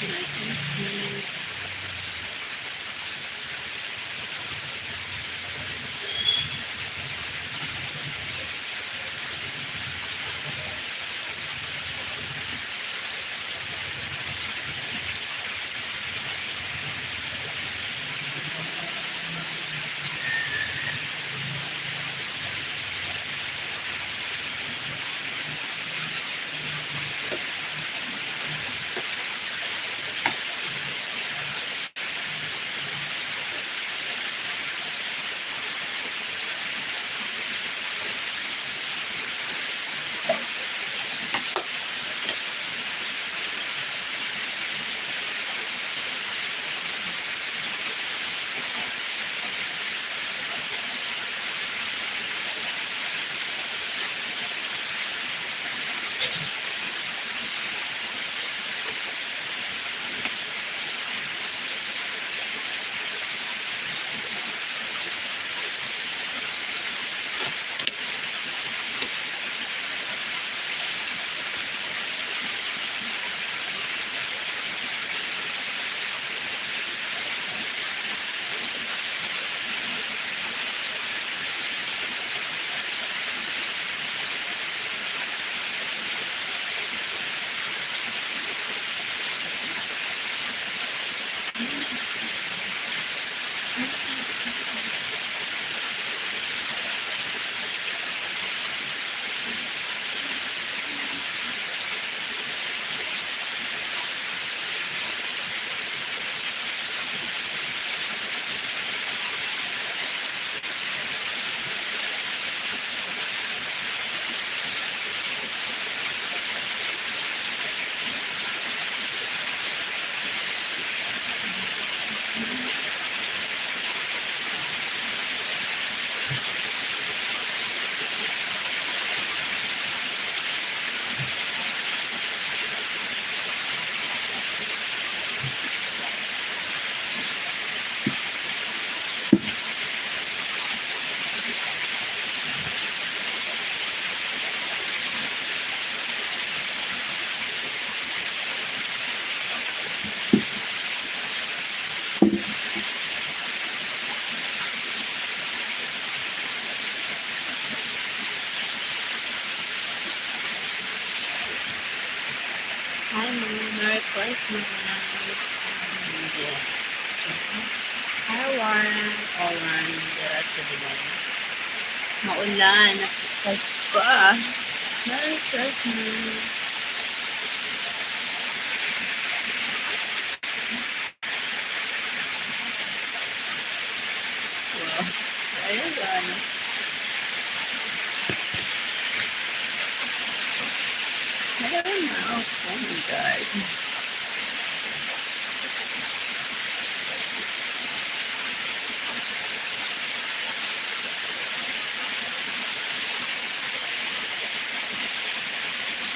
Merry Christmas. Hi, Mom. Merry Christmas. Yes. Hi, Warren. Oran. The rest of the day. Maulan. Pasko. Merry Christmas. Wow. Ayun, ano. I don't know. Oh my God.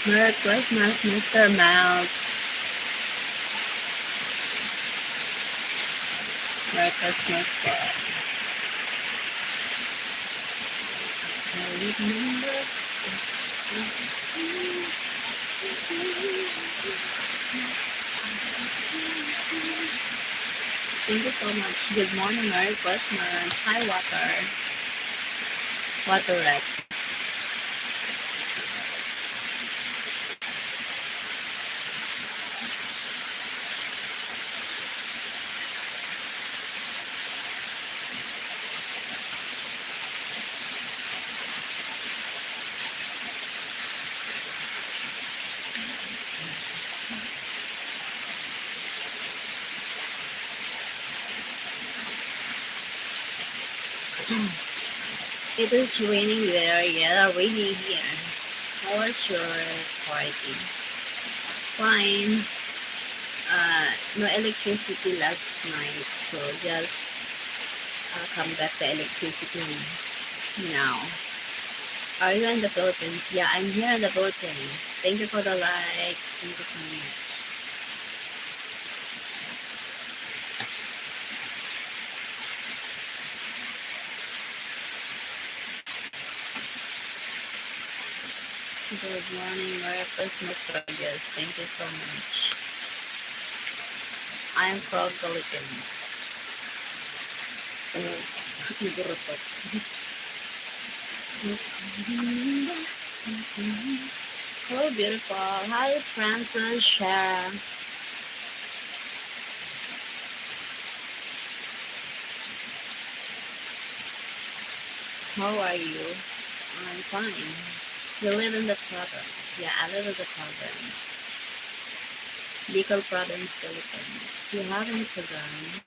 Merry Christmas, Mr. Mouse. Merry Christmas, po. I remember. Thank you so much. Good morning, Merry Christmas. Hi, Water. Water Rat. It is raining there. Yeah, rainy here. How was your party? Fine. No electricity last night, so just come back the electricity now. Are you in the Philippines? Yeah, I'm here in the Philippines. Thank you for the likes. Thank you so much. Good morning, Merry Christmas, Burgess. Thank you so much. I'm from Philippines. Oh, nagurutot. Hello, beautiful. Hi, Francis, Shara. How are you? I'm fine. You live in the province. Yeah, I live in the province. Bicol province, Philippines. You have Instagram.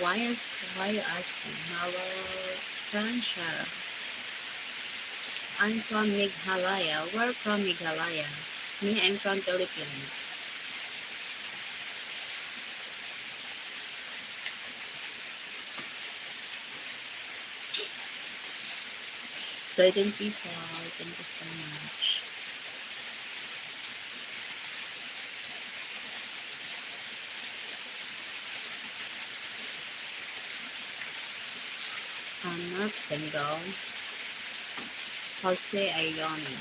Why you asking? Hello, Francia. I'm from Meghalaya. Where from Meghalaya? Me, I'm from Philippines. 13 people. Thank you so much. I'm not single. Jose Ayoni.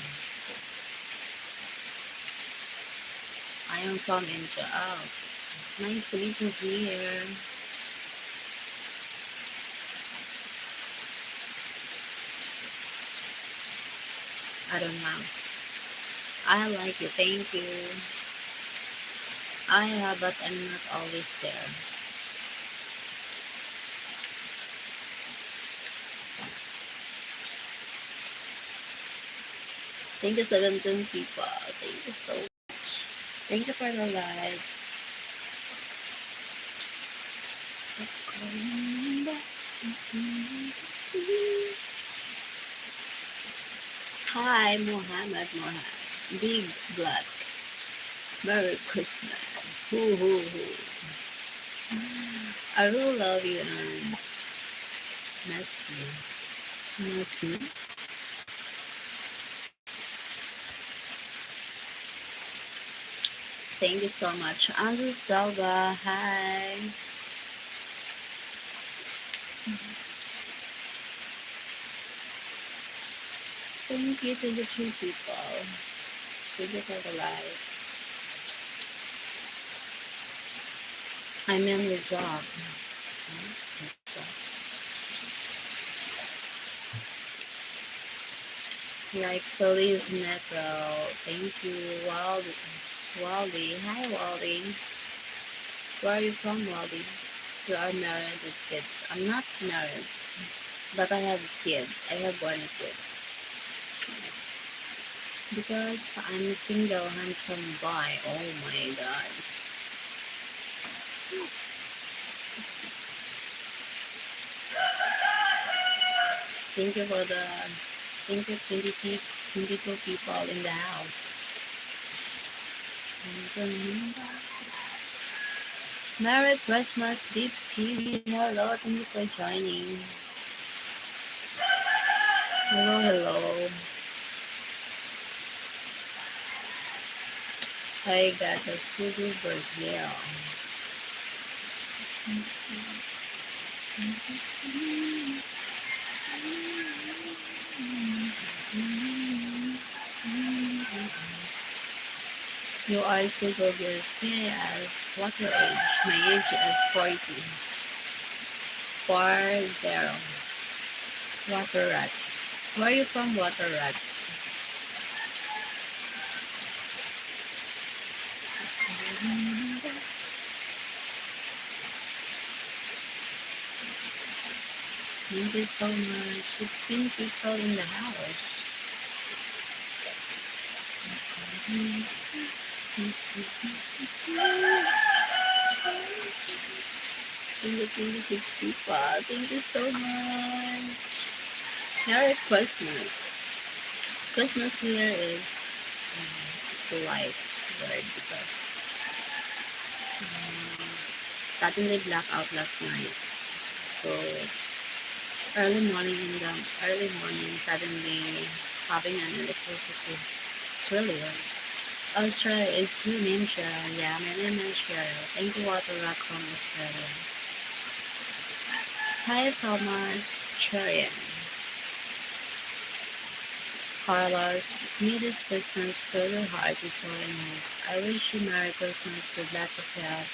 I am from India. Oh, nice to meet you here. I don't know. I like you. Thank you. I have, but I'm not always there. Thank you, 17 people. Thank you so much. Thank you for the likes. Hi, Mohammed. Big Black. Merry Christmas. Hoo hoo hoo. I really love you and miss you. Miss me. Thank you so much. Anzu Selva. Hi. Thank you to the two people. Thank you for the likes. I'm in the job. Like Police Metro. Thank you, Waldy. Waldy. Hi, Waldy. Where are you from, Waldy? You are married with kids. I'm not married, but I have a kid. I have one kid. Because I'm a single, handsome boy. Oh my god. Thank you for the. Thank you, 22 people in the house. Merry Christmas, Deep TV. Hello, thank you for joining. Hello, hello. I got a Sudu Brazil. You are so gorgeous. May I ask, what's your age? My age is 40. 40. Water Rat. Where are you from, Water Rat? Thank you so much. 16 people in the house. Thank you, 26 people. Thank you so much. Merry Christmas. Christmas here is it's a light word because suddenly blackout last night. So early morning suddenly having an electricity. It's really weird. Australia is your name, Cheryl. Yeah, my name is Cheryl. Thank you, Water Rock from Australia. Hi, Thomas Cherian. Carlos, may this Christmas fill your heart with joy and hope. I wish you Merry Christmas with lots of health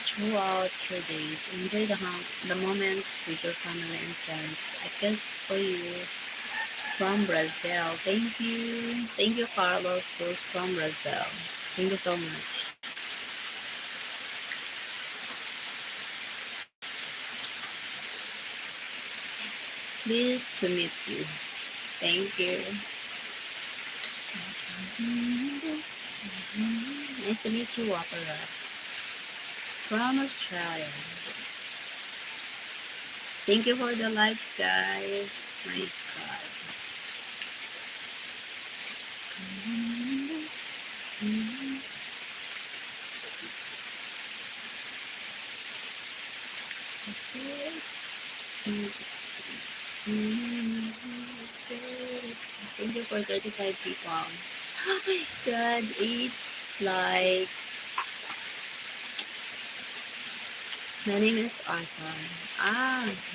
throughout your days. Enjoy the moments with your family and friends. A kiss for you from Brazil. Thank you. Thank you, Carlos. Those from Brazil. Thank you so much. Pleased to meet you. Thank you. Nice to meet you, Walker. From Australia. Thank you for the likes, guys. My God. Thank you for 35 people. Oh my God, 8 likes. My name is Arthur.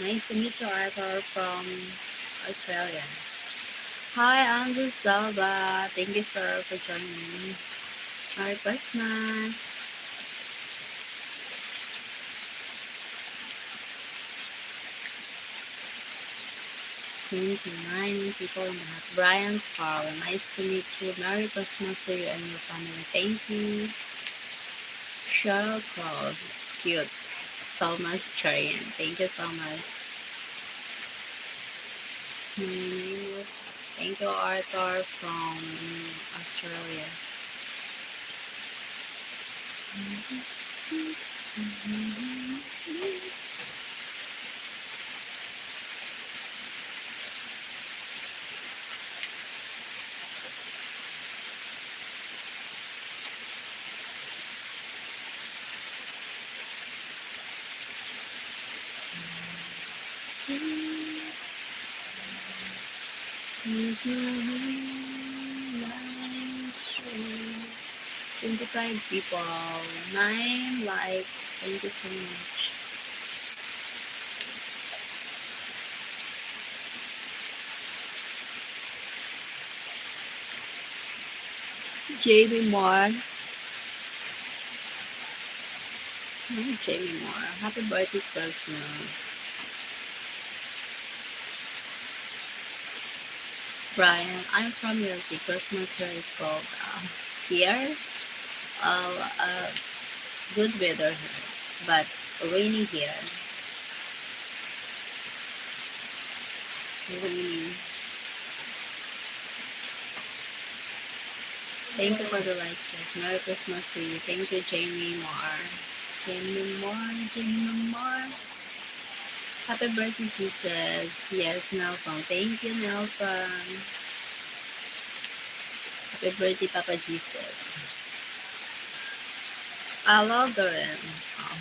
Nice to meet you, Arthur from Australia. Hi, Andrew Salva. Thank you, sir, for joining me. Merry Christmas. Thank you, 9 people in the house. Brian Carl, nice to meet you. Merry Christmas to you and your family. Thank you. Cheryl Crow, cute. Thomas Charian. Thank you, Thomas. My name is Thank you, Arthur from Australia. Nice 25 people, 9 likes. Thank you so much. Jamie Moore. Hi, Jamie Moore. Happy birthday, Christmas. Brian, I'm from USA. Christmas here is called here. Good weather here, but rainy here. Rainy. Thank you for the likes, guys. Merry Christmas to you. Thank you, Jamie Moore. Jamie Moore, Jamie Moore. Happy birthday, Jesus. Yes, Nelson. Thank you, Nelson. Happy birthday, Papa Jesus. I love the rain. Oh.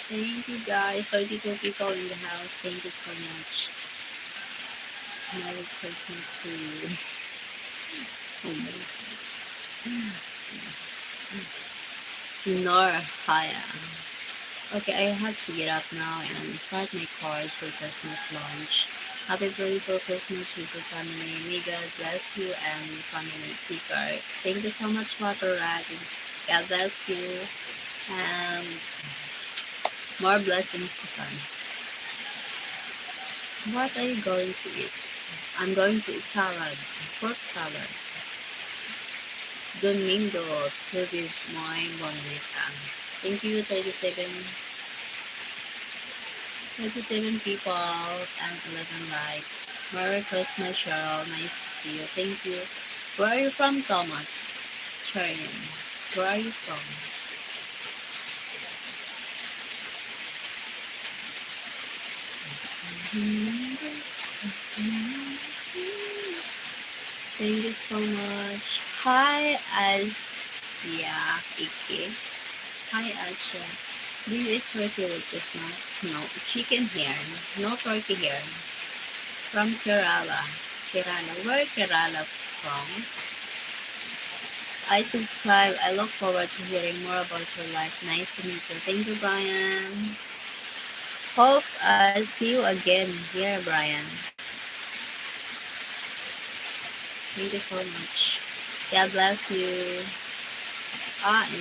Thank you, guys. 32 people in the house. Thank you so much. Merry Christmas to you. Oh my God. Nor Haya. Okay, I have to get up now and start my course for Christmas lunch. Happy birthday for Christmas with your family. May God bless you and your family. Tikar. Thank you so much, Water Rat. God bless you. And more blessings to come. What are you going to eat? I'm going to eat salad. Fruit salad. Domingo, Tubi Moy Bonita. Thank you, 37 people and 11 likes. Merry Christmas, Cheryl. Nice to see you. Thank you. Where are you from, Thomas? Charian. Where are you from? Thank you so much. Hi, Asya Ike. Hi, Asya. Do you eat turkey with Christmas? No. Chicken here. No turkey here. from Kerala. Kerala. Where Kerala from? I subscribe. I look forward to hearing more about your life. Nice to meet you. Thank you, Brian. Hope I see you again here, Brian. Thank you so much. God bless you. And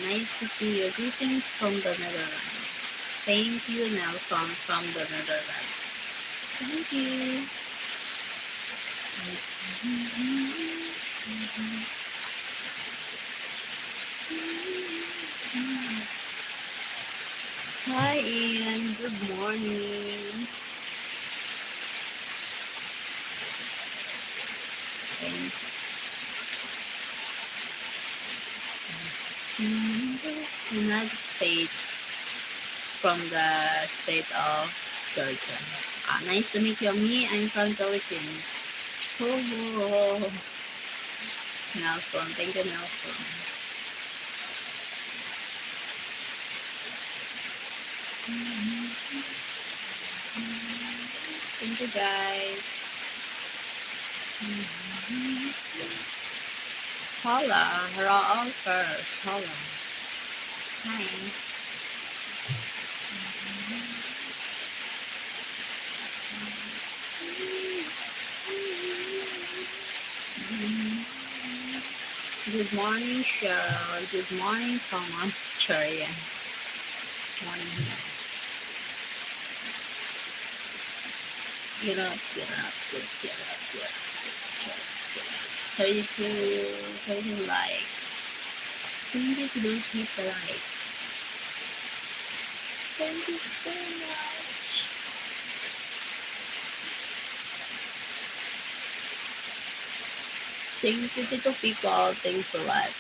nice to see you. Greetings from the Netherlands. Thank you, Nelson, from the Netherlands. Thank you. Hi, Ian. Good morning. Thank you. United States, from the state of Georgia. Nice to meet you. Me, I'm from Philippines. Oh, Nelson. Thank you, Nelson. Thank you, guys. Hola, Raul first. Hola. Hi. Good morning, Cheryl. Good morning, Thomas. Cherian. Morning. Get up, get up, get up, get up, get up, get up. 32 likes. Thank you to those hit the likes. Thank you so much. Thank you, Tito Pico. Thanks a lot.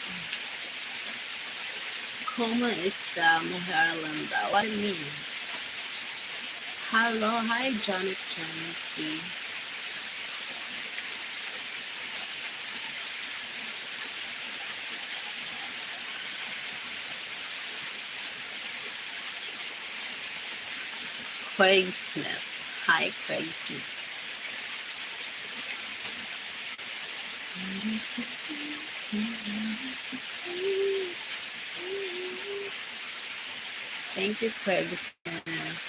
Como está, Mujer Linda? What it means? Hello, hi, Jonathan. Craig Smith. Hi, Craig Smith. Thank you, Craig Smith.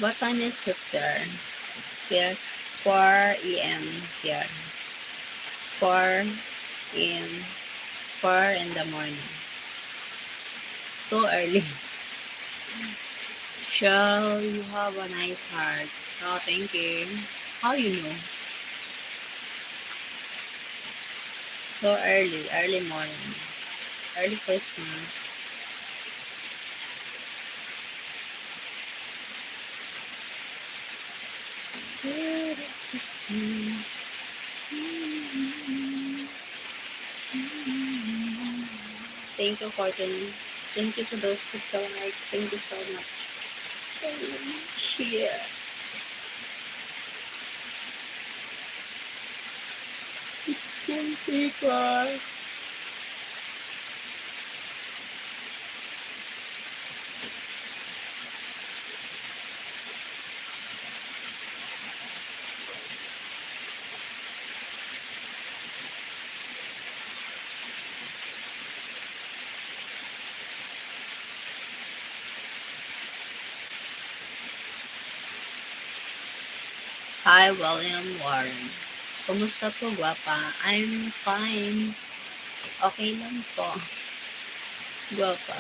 What time is it there? Here, 4 a.m. here. 4 a.m. 4 in the morning. Too early. Cheryl, you have a nice heart. Oh, thank you. How you know? So early morning. Early Christmas. Thank you, Courtney. Thank you to those crypto likes. Thank you so much. Yeah. Thank you, God. Hi, William Warren. Kumusta po, guwapa? I'm fine. Okay lang po. Guwapa.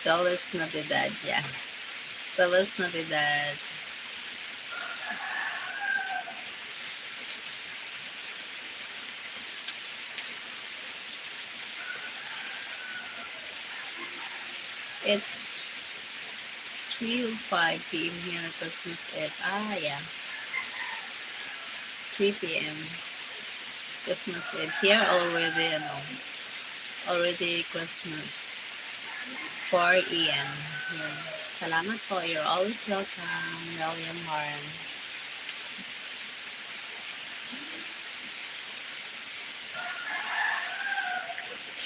Feliz Navidad, yeah. Feliz Navidad. It's 3:05 p.m. here on Christmas Eve. Ah, yeah, 3 p.m. Christmas Eve. Here already, already Christmas. 4 a.m. Here. Salamat po. You're always welcome, William Warren.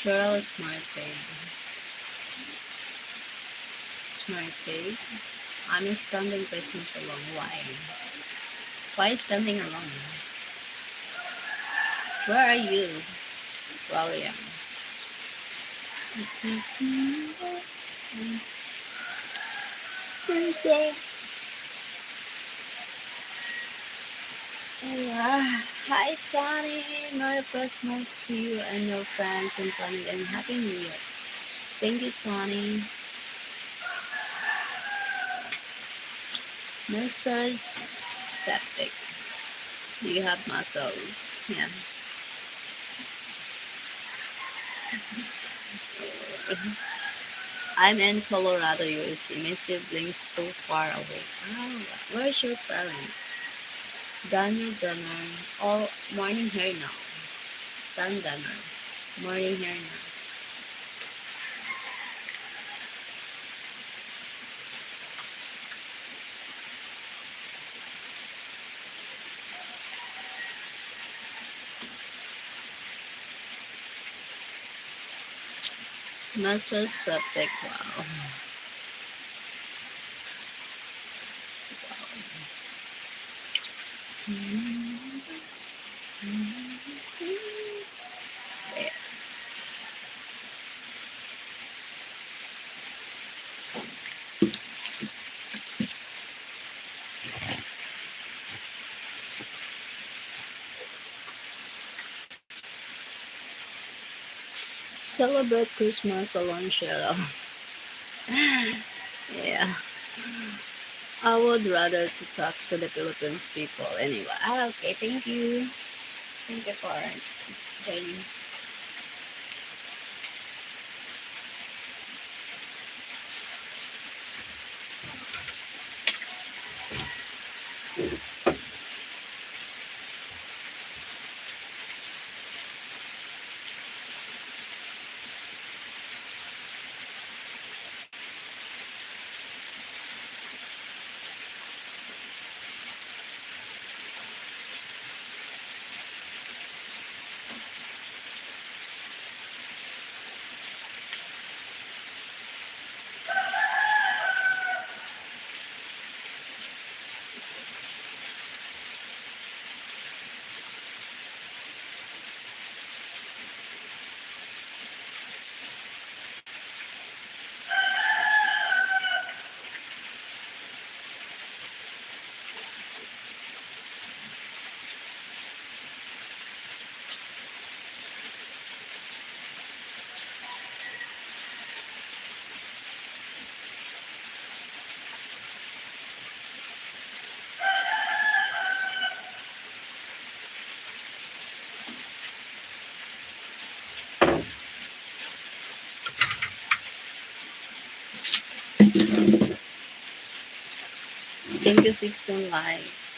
Cheryl Smart Pig. Smart Pig. I'm spending Christmas alone. Why? Why spending alone? Where are you, William? This is Hi, Johnny. Merry Christmas to you and your friends and family, and Happy New Year. Thank you, Tony. Mr. Septic. Do you have muscles? Yeah. I'm in Colorado, you see. My siblings too far away. Oh, where's your parent? Dunner. All morning here now. Dunner. Morning here now. Mr. Septic, wow. There. Celebrate Christmas alone, Cheryl. Yeah. I would rather to talk to the Philippines people anyway. Okay, thank you. Thank you for joining. Thank you, 16 likes.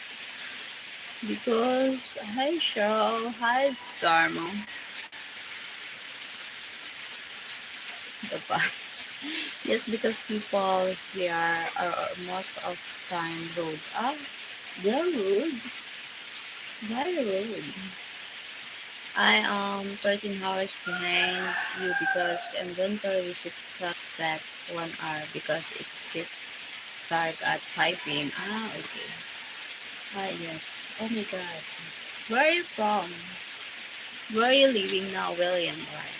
Because, hi Cheryl, hi Dharma. Diba? Yes, because people here are most of time rude. Ah, they're rude. Very rude. I am 13 hours behind you because inventory receipt clocks back 1 hour because it's get start at 5 p.m. Ah, okay. Ah, yes. Oh my god. Where are you from? Where are you living now, William? Right.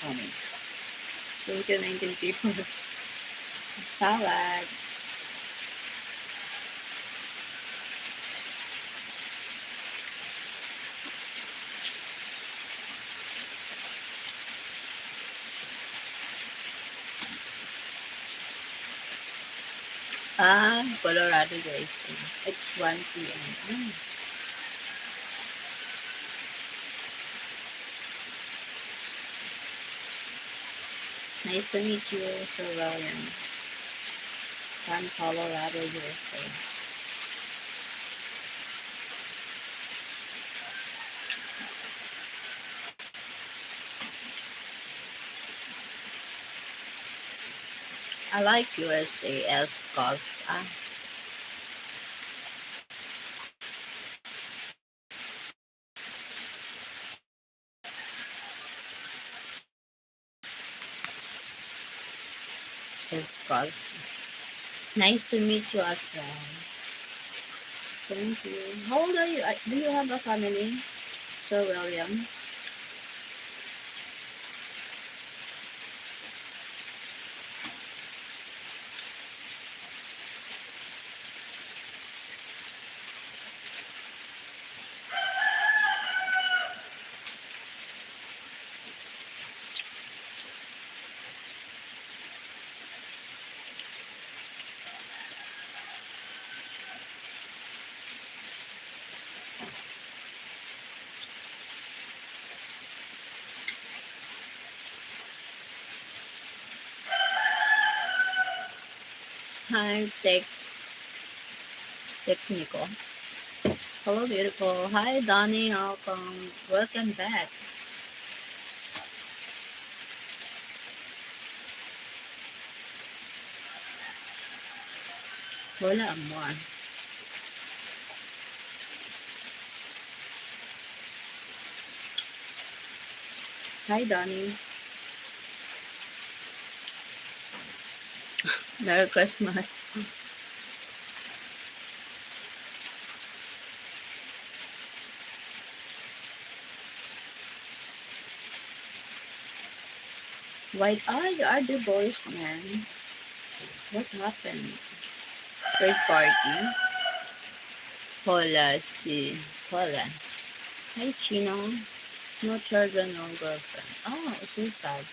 Coming. Thank you, 19 people. Salad. Ah, Colorado guys. It's 1 p.m. Nice to meet you, Sir William, from Colorado, USA. I like USA as Costa. As Costa. Nice to meet you as well. Thank you. How old are you? Do you have a family, Sir William? Hi, Technico. Hello, beautiful. Hi, Donnie. Welcome. Welcome back. Wala mo. Hi, Donnie. Merry Christmas. Why are the boys, man? What happened? Third party? Hola, si. Hola. Hi, Chino. No children, no girlfriend. Oh, so sad.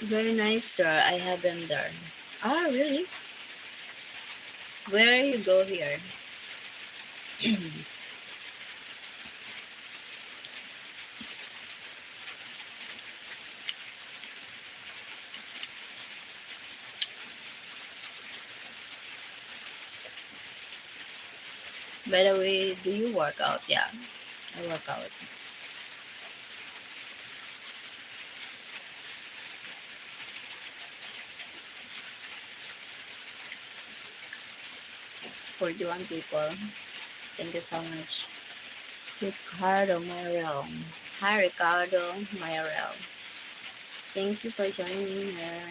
Very nice there. I have been there. Ah, really? Where you go here? By the way, do you work out? Yeah, I work out. For the one people. Thank you so much. Ricardo Mayorel. Hi, Ricardo Mayorel. Thank you for joining her.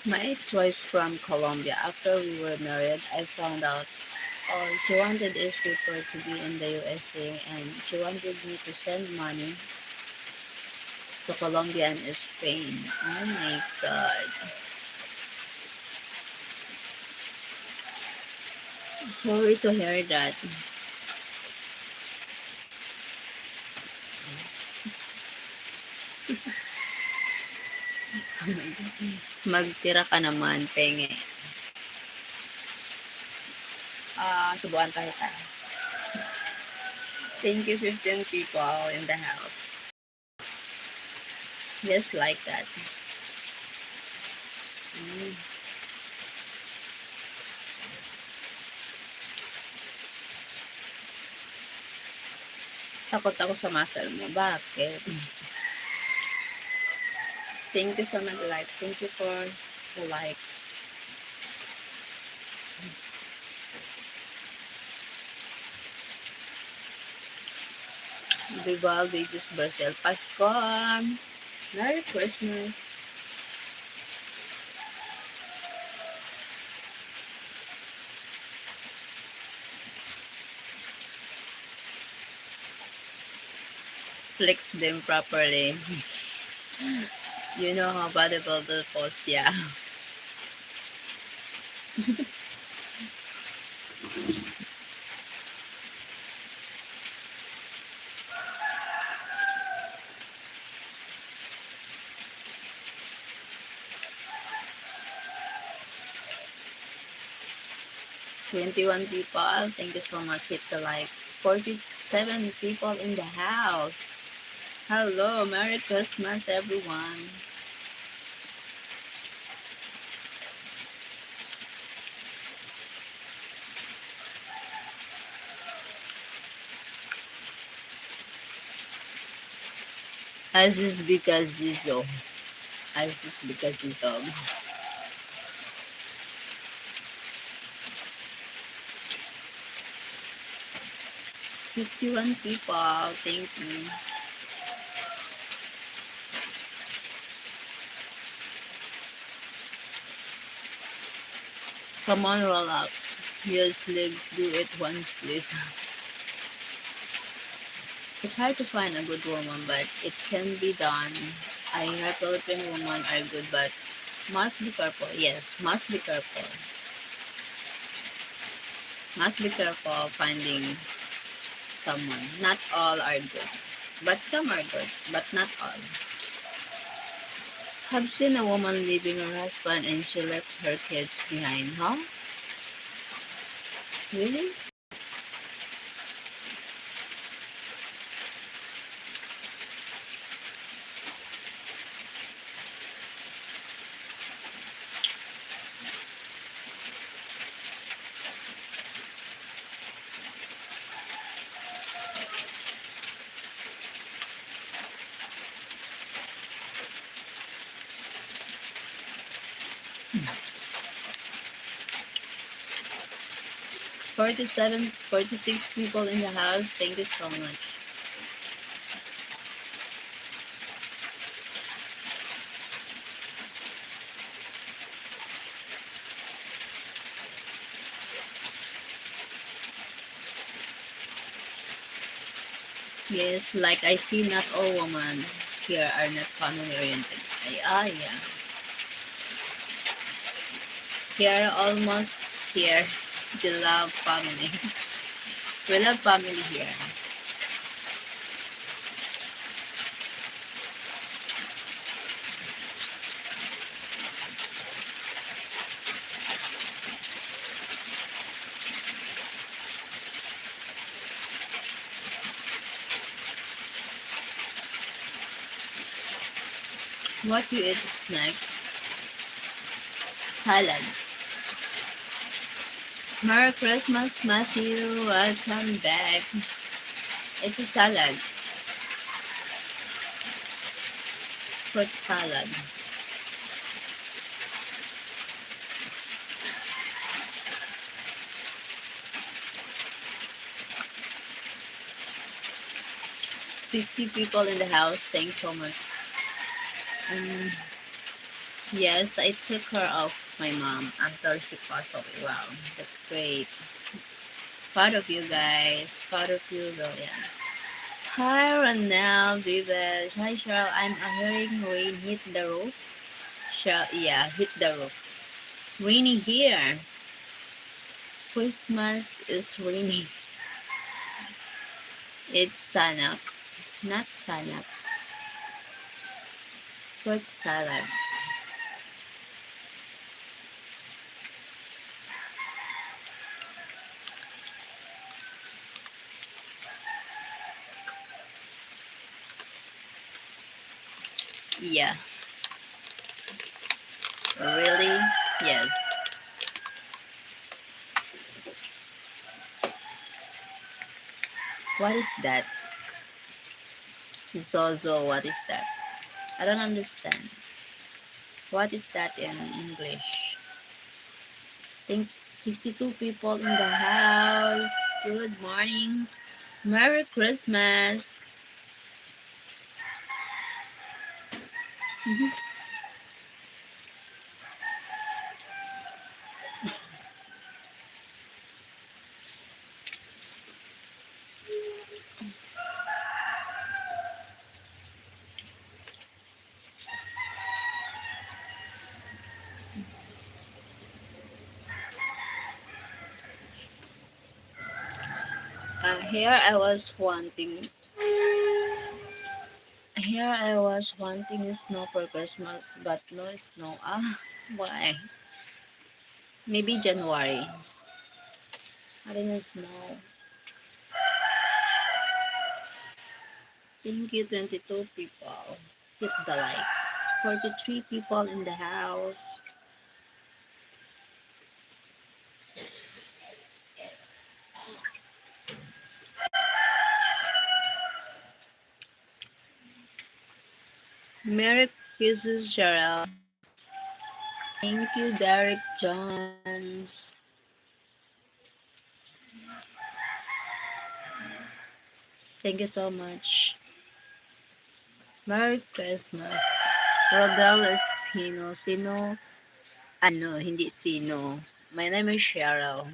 My ex was from Colombia. After we were married, I found out she wanted his people to be in the USA and she wanted me to send money to Colombia and Spain. Oh my god. Sorry to hear that. Magtira ka naman, penge. Subukan tayo tayo. Thank you, 15 people in the house. Just like that. Mm. Takot ako sa muscle mo. Bakit? Thank you so much, likes. Thank you for the likes. Viva Babies Brazil. Pasko! Merry Christmas! Flex them properly. You know how bodybuilder pose, yeah. 21 people. Thank you so much. Hit the likes. 47 people in the house. Hello, Merry Christmas, everyone. Aziz because Zizo. Aziz because Zizo. 51 people. Thank you. Come on, roll up. Yes, lives, do it once, please. It's hard to find a good woman, but it can be done. I hear Philippine women are good, but must be careful. Yes, must be careful. Must be careful finding someone. Not all are good, but some are good, but not all. Have seen a woman leaving her husband and she left her kids behind, huh? Really? Forty-seven, 46 people in the house. Thank you so much. Yes, like I see not all women here are not family oriented. Yeah. Here almost here. We love family. We love family here. What you eat snack? Salad. Merry Christmas, Matthew. Welcome back. It's a salad. Fruit salad. $50 people in the house. Thanks so much. Um, yes, I took her off my mom until she passed away. Wow, that's great. Proud of you guys. Proud of you, William. Hi, Ronald, Vives. Hi, Cheryl. I'm hearing rain hit the roof. Cheryl, yeah, hit the roof. Rainy here. Christmas is rainy. It's sanak, not sanak. Fruit salad. Yeah, really? Yes. What is that? Zozo, what is that? I don't understand. What is that in English? Think 62 people in the house. Good morning. Merry Christmas. Mhm. Here I was wanting. Here I was wanting snow for Christmas, but no snow. Why? Maybe January. I didn't snow. Thank you, 22 people. Hit the likes. 43 people in the house. Merry Christmas, Cheryl. Thank you, Derek Jones. Thank you so much. Merry Christmas. Rodel Espino. Sino? Ano, hindi sino. My name is Cheryl.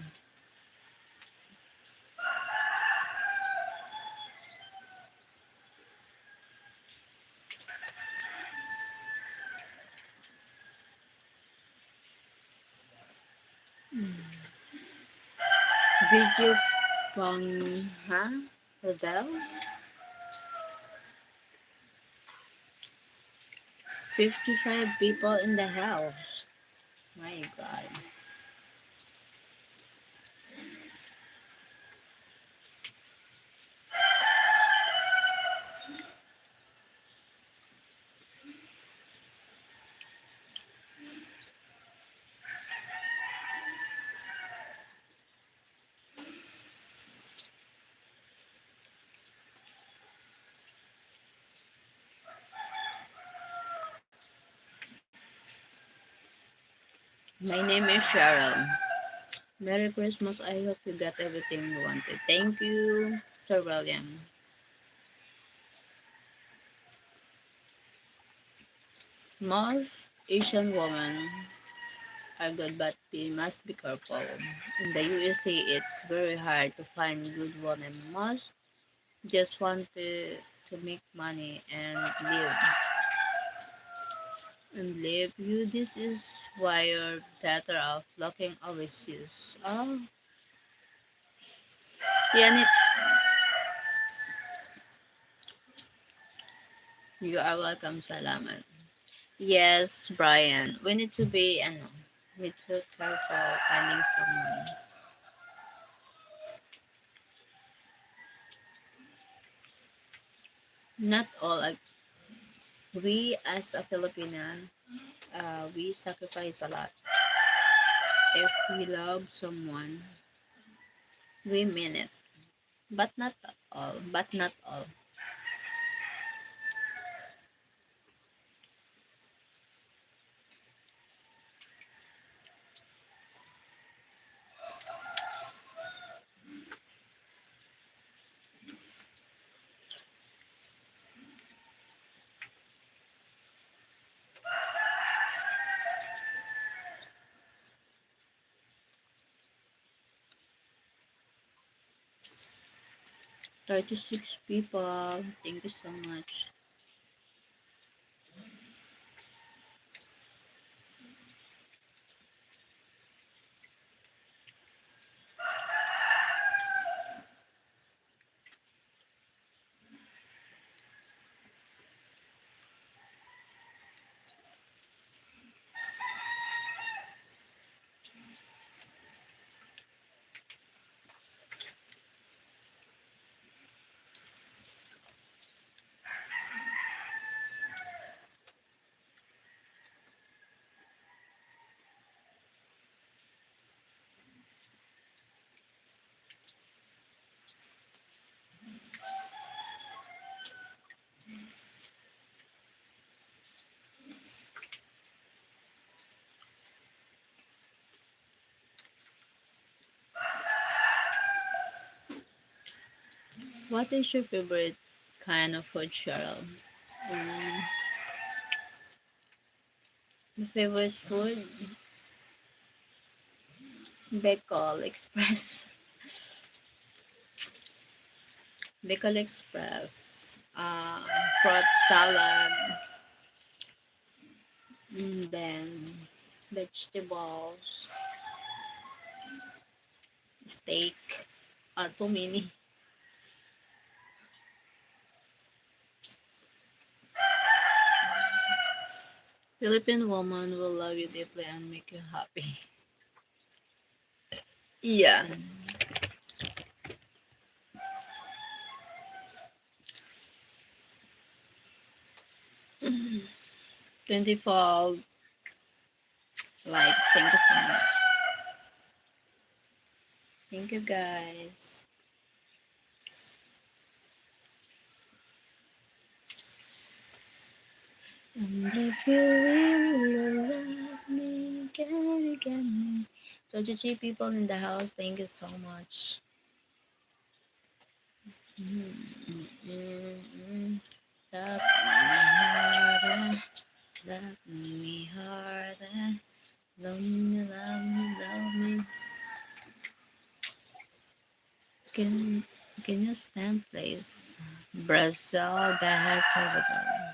Video pang, ha? Rodel? 55 people in the house. My God. My name is Cheryl. Merry Christmas. I hope you got everything you wanted. Thank you, Sir William. Most Asian women are good, but we must be careful. In the USA, it's very hard to find good women. Most just want to make money and live you. This is why you're better off looking overseas. Oh, yan it. You are welcome. Salamat. Yes, Brian. We need to be, need to careful finding someone. Not all. We as a Filipina, we sacrifice a lot. If we love someone, we mean it. But not all. But not all. 36 people. Thank you so much. What is your favorite kind of food, Cheryl? Mm, my favorite food? Bicol Express. Bicol Express. Fruit salad. And then vegetables. Steak. Too many. Philippine woman will love you deeply and make you happy. Yeah. 24 likes. Thank you so much. Thank you guys. And if you really love me, can you get me? 23 people in the house. Thank you so much. Love me harder, love me harder, love me, love me, love me. Can can you stand, please? Brazil, Bahia, Salvador.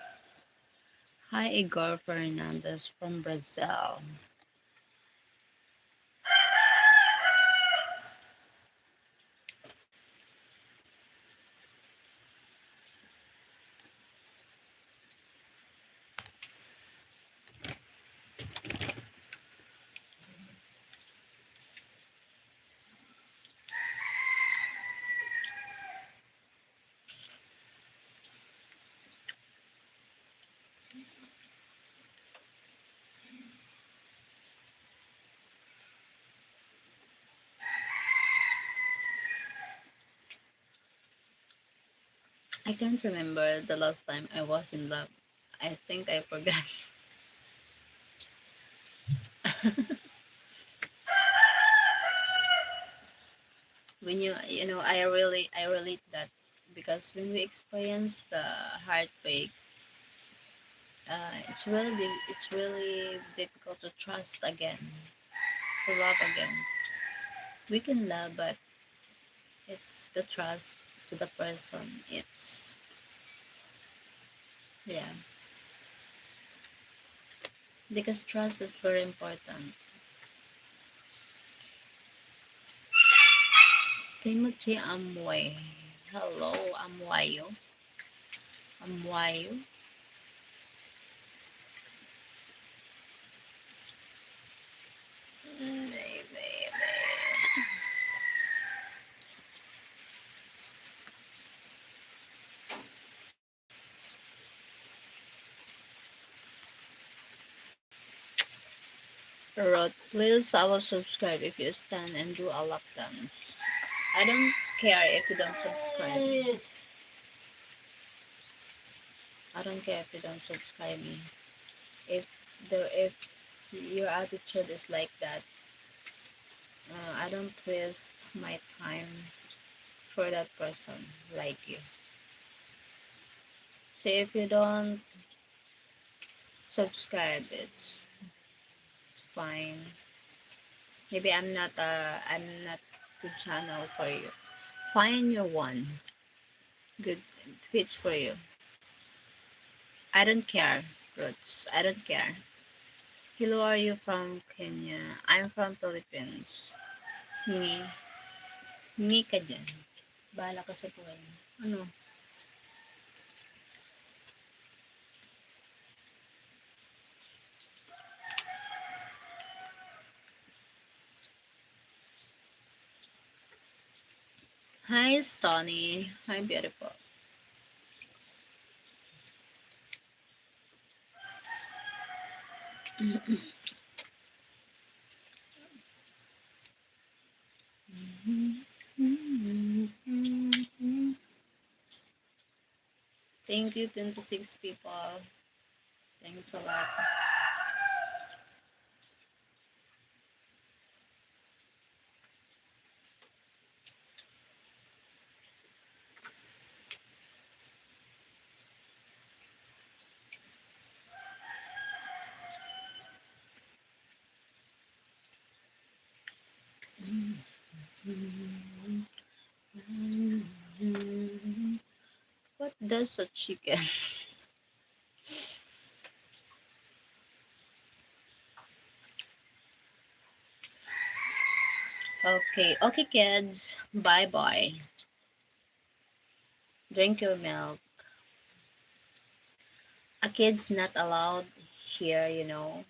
Hi, Igor Fernandez from Brazil. I can't remember the last time I was in love. I think I forgot. When I relate that because when we experience the heartbreak, it's really difficult to trust again, to love again. We can love, but it's the trust to the person. It's yeah, because trust is very important. Timothy Amway. Hello, Amwayo. Amwayo. Rod, please I will subscribe if you stand and do a lap dance. I don't care if you don't subscribe. I don't care if you don't subscribe me. If if your attitude is like that, I don't waste my time for that person like you. So if you don't subscribe, it's fine. Maybe I'm not good channel for you. Find your one good fits for you. I don't care, Roots. I don't care. Hello, are you from Kenya? I'm from Philippines. Hingi. Hingi ka dyan. Bahala ka sa buhay mo. Ano? Hi, Stoney. Hi, beautiful. Thank you, 26 people. Thanks a lot. What does a chicken? Okay, okay, kids. Bye bye. Drink your milk. A kid's not allowed here, you know.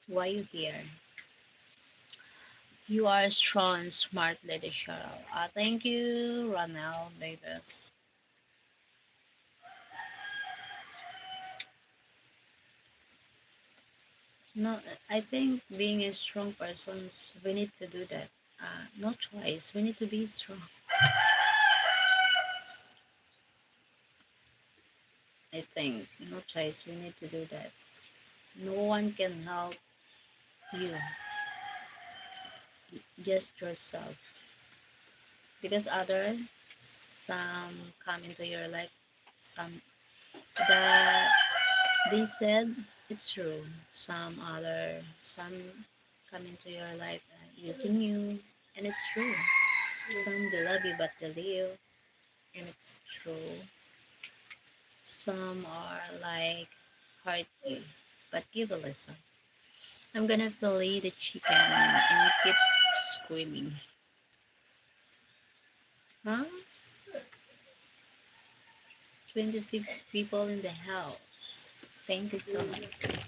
Why you here? You are a strong, smart lady, Cheryl. Thank you, Ronald Davis. No, I think being a strong person, we need to do that. No choice. We need to be strong. I think no choice. We need to do that. No one can help you, just yourself. Because others, some come into your life, some that they said it's true. Some come into your life using you, and it's true. Some they love you but they leave, and it's true. Some are like hurt you, but give a listen. I'm gonna fillet the chicken and keep screaming. Huh? 26 people in the house. Thank you so much.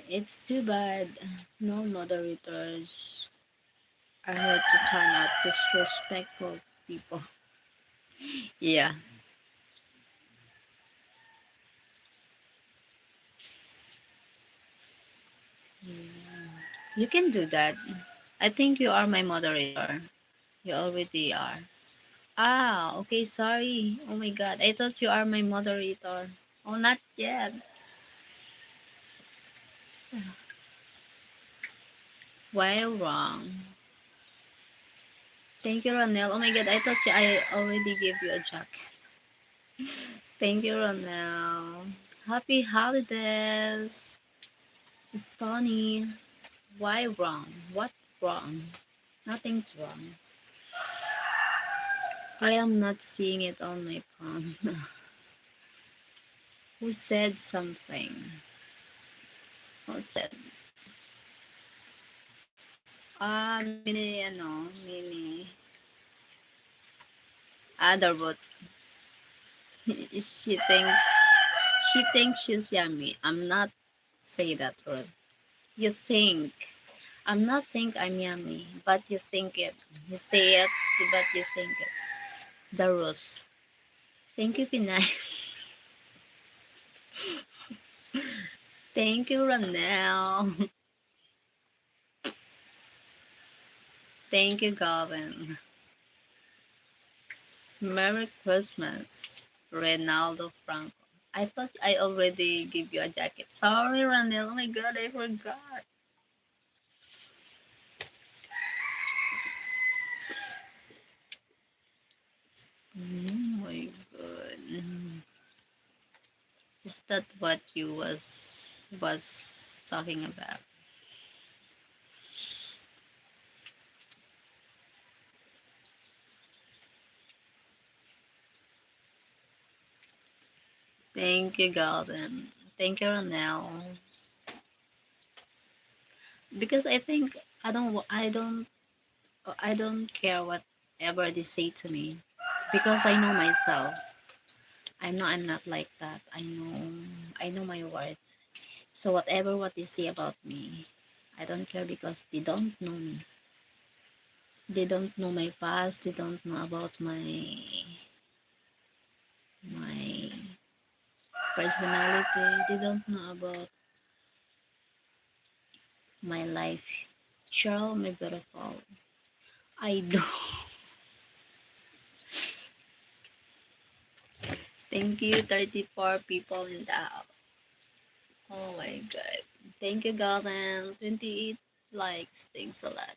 It's too bad no moderators are here to time out disrespectful people. Yeah, you can do that. I think you are my moderator. You already are. Ah, okay, sorry. Oh my god, I thought you are my moderator. Oh, not yet. Why wrong? Thank you, Ronel. Oh my god, I thought I already gave you a jacket. Thank you, Ronel. Happy holidays, Miss Tony. Why wrong? What wrong? Nothing's wrong. I am not seeing it on my phone. Who said something? Who said? Mini. The root. She thinks, she thinks she's yummy. I'm not say that word. You think. I'm not think I'm yummy, but you think it. You say it, but you think it. The Ruth. Thank you, Pinay. Thank you, Ronel. Thank you, Gavin. Merry Christmas, Reynaldo Franco. I thought I already gave you a jacket. Sorry, Ronel. Oh my god, I forgot. Oh my god. Is that what you was talking about? Thank you, Gavin. Thank you, Ronel. Because I think I don't care whatever they say to me because I know myself. I'm not like that. I know my worth. So whatever what they say about me, I don't care because they don't know me. They don't know my past. They don't know about my personality. They don't know about my life. Cheryl, my beautiful. I do. Thank you, 34 people in the house. Oh my god. Thank you, Gavin. 28 likes. Thanks a lot.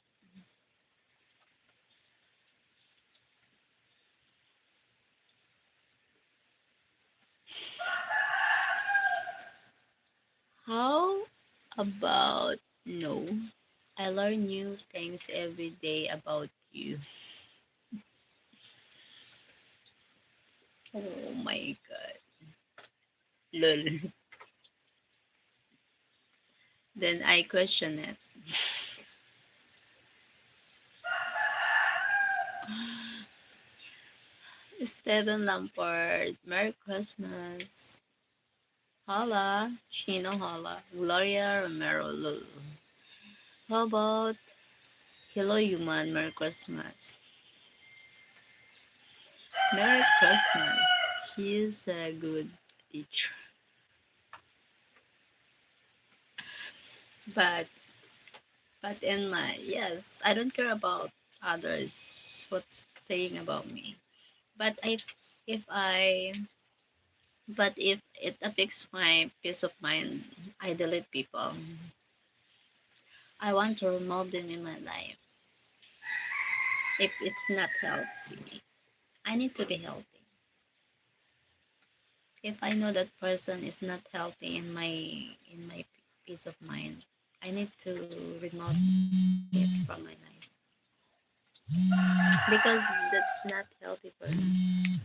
How about no? I learn new things every day about you. Oh my god. Lol. Then I question it. Stephen Lampard, Merry Christmas. Hola, Chino Hola, Gloria Romero Lul. How about Hello Human, Merry Christmas. Merry Christmas. She's a good teacher. But in my yes, I don't care about others what's saying about me. But if I but if it affects my peace of mind, I delete people. I want to remove them in my life. If it's not healthy, I need to be healthy. If I know that person is not healthy in my peace of mind, I need to remove it from my life because that's not healthy for me.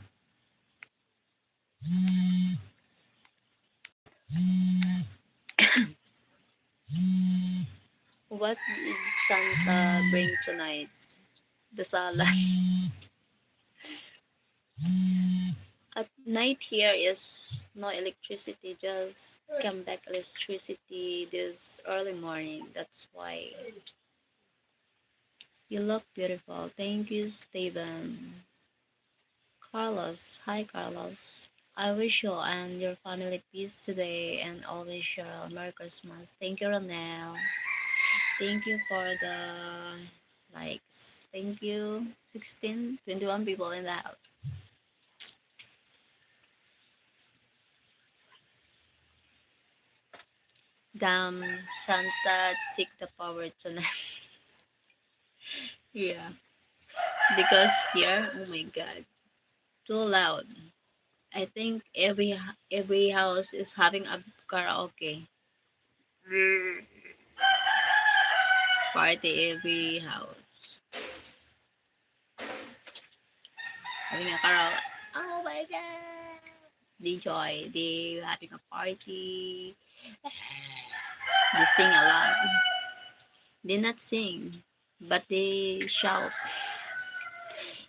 What did Santa bring tonight? The salad. At night here is no electricity, just come back electricity this early morning. That's why you look beautiful. Thank you, Steven. Carlos. Hi, Carlos. I wish you and your family peace today and always your Merry Christmas. Thank you, Ronel. Thank you for the likes. Thank you. 16, 21 people in the house. Damn, Santa take the power tonight. Yeah. Because here, oh my god, too loud. I think every house is having a karaoke party. Every house having a karaoke. Oh my god! They joy. They having a party. They sing a lot. They not sing, but they shout.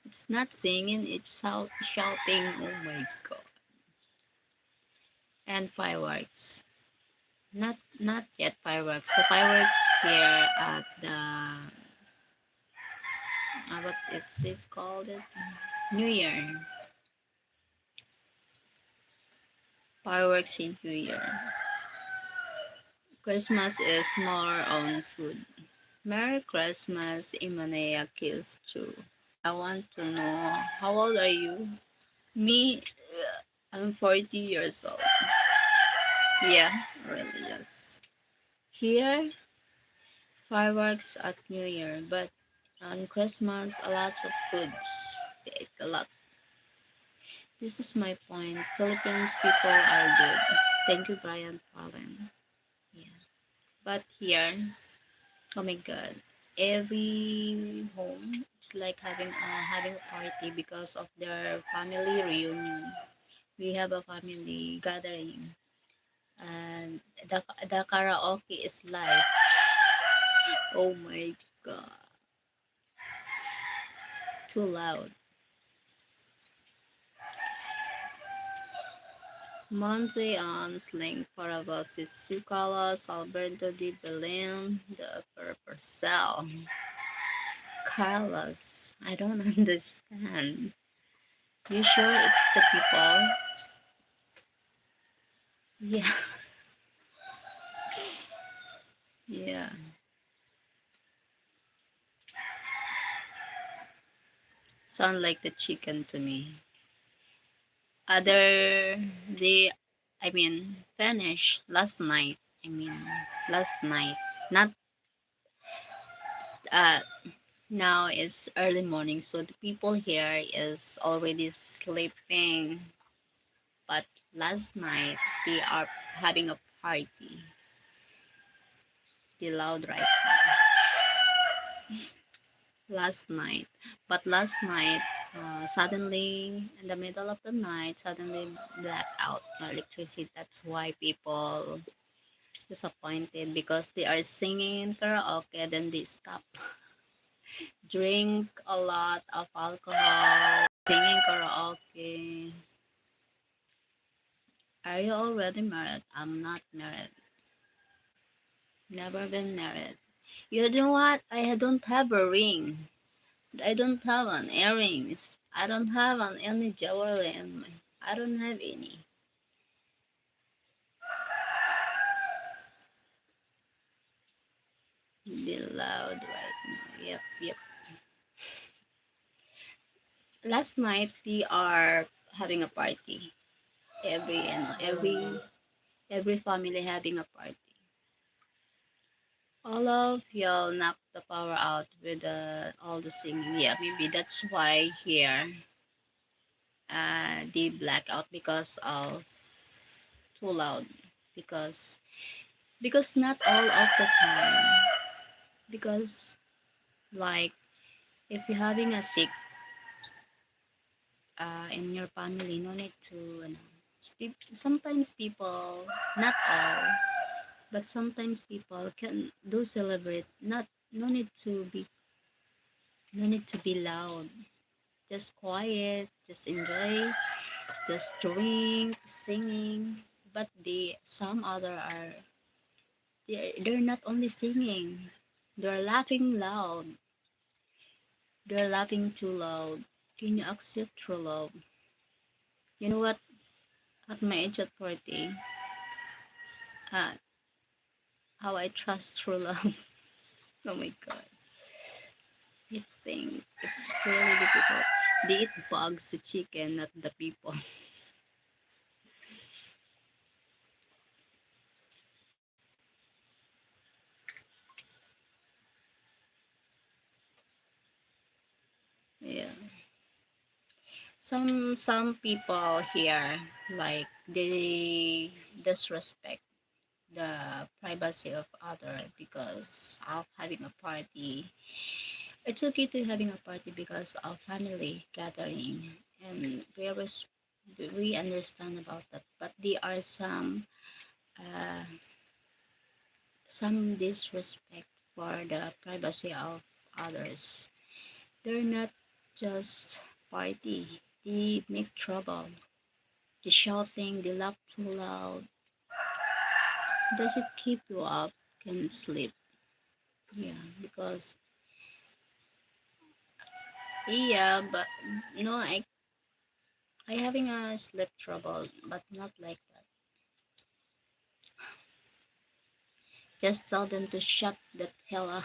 It's not singing. It's shouting. Oh my god! And fireworks. Not yet fireworks. The fireworks here at the what it's called it New Year. Fireworks in New Year. Christmas is more on food. Merry Christmas, Imanea Kills too. I want to know how old are you? Me, I'm 40 years old. Yeah, really, yes. Here, fireworks at New Year, but on Christmas, a lot of foods. They eat a lot. This is my point. Philippines people are good. Thank you, Brian Palin. Yeah. But here, oh my god, every home is like having a party because of their family reunion. We have a family gathering, and the karaoke is live. Oh my god, too loud. Monte on Sling Paravosis Carlos Alberto de Belém the Upper Purcell. Carlos, I don't understand. You sure it's the people? Yeah, yeah. Sound like the chicken to me. Other they I mean finished last night. I mean last night. Not uh now it's early morning so the people here is already sleeping. But last night they are having a party. The loud right last night. But last night, suddenly in the middle of the night, suddenly blackout no electricity. That's why people disappointed because they are singing in karaoke, then they stop. Drink a lot of alcohol, singing karaoke. Are you already married? I'm not married. Never been married. You know what? I don't have a ring. I don't have an earrings. I don't have any jewelry in my. I don't have any. Be loud right now. Yep, yep. Last night we are having a party. Every family having a party. All of y'all knocked the power out with all the singing. Yeah, maybe that's why here they black out because of too loud. Because not all of the time. Because like if you're having a sick in your family, no need to sometimes people, not all, but sometimes people can do celebrate, not no need to be, no need to be loud, just quiet, just enjoy, just drink, singing. But the some other are, they're not only singing, they're laughing loud, they're laughing too loud. Can you accept true love? You know what? At my age at 40, uh, how I trust true love. Oh my god. I think it's really difficult. They eat bugs, the chicken, not the people. Yeah. Some people here, like, they disrespect the privacy of other because of having a party. It's okay to having a party because of family gathering, and we understand about that. But there are uh, some disrespect for the privacy of others. They're not just party. They make trouble. The shouting, they laugh too loud. Does it keep you up? Can sleep? Yeah, because yeah, but no, I having a sleep trouble, but not like that. Just tell them to shut the hell up.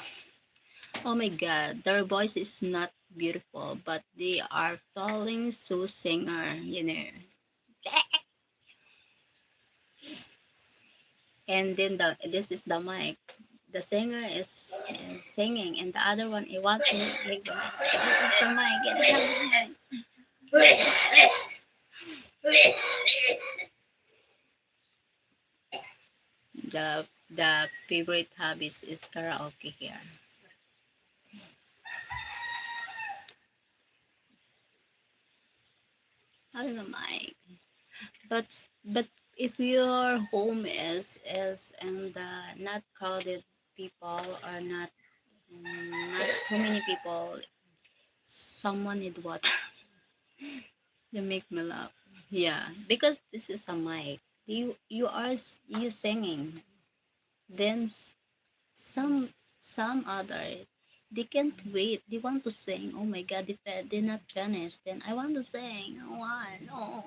Oh my god, their voice is not beautiful, but they are falling so singer, you know. And then this is the mic. The singer is singing, and the other one, he wants to take the mic. It's the mic. Get the favorite hobbies is karaoke here. I don't know, Mike. But if your home is in the not crowded people, or not too many people, someone need water. You make me laugh. Yeah, because this is a mic. You singing. Then some other, they can't wait. They want to sing. Oh my god, they not finished. Then I want to sing. Why? No.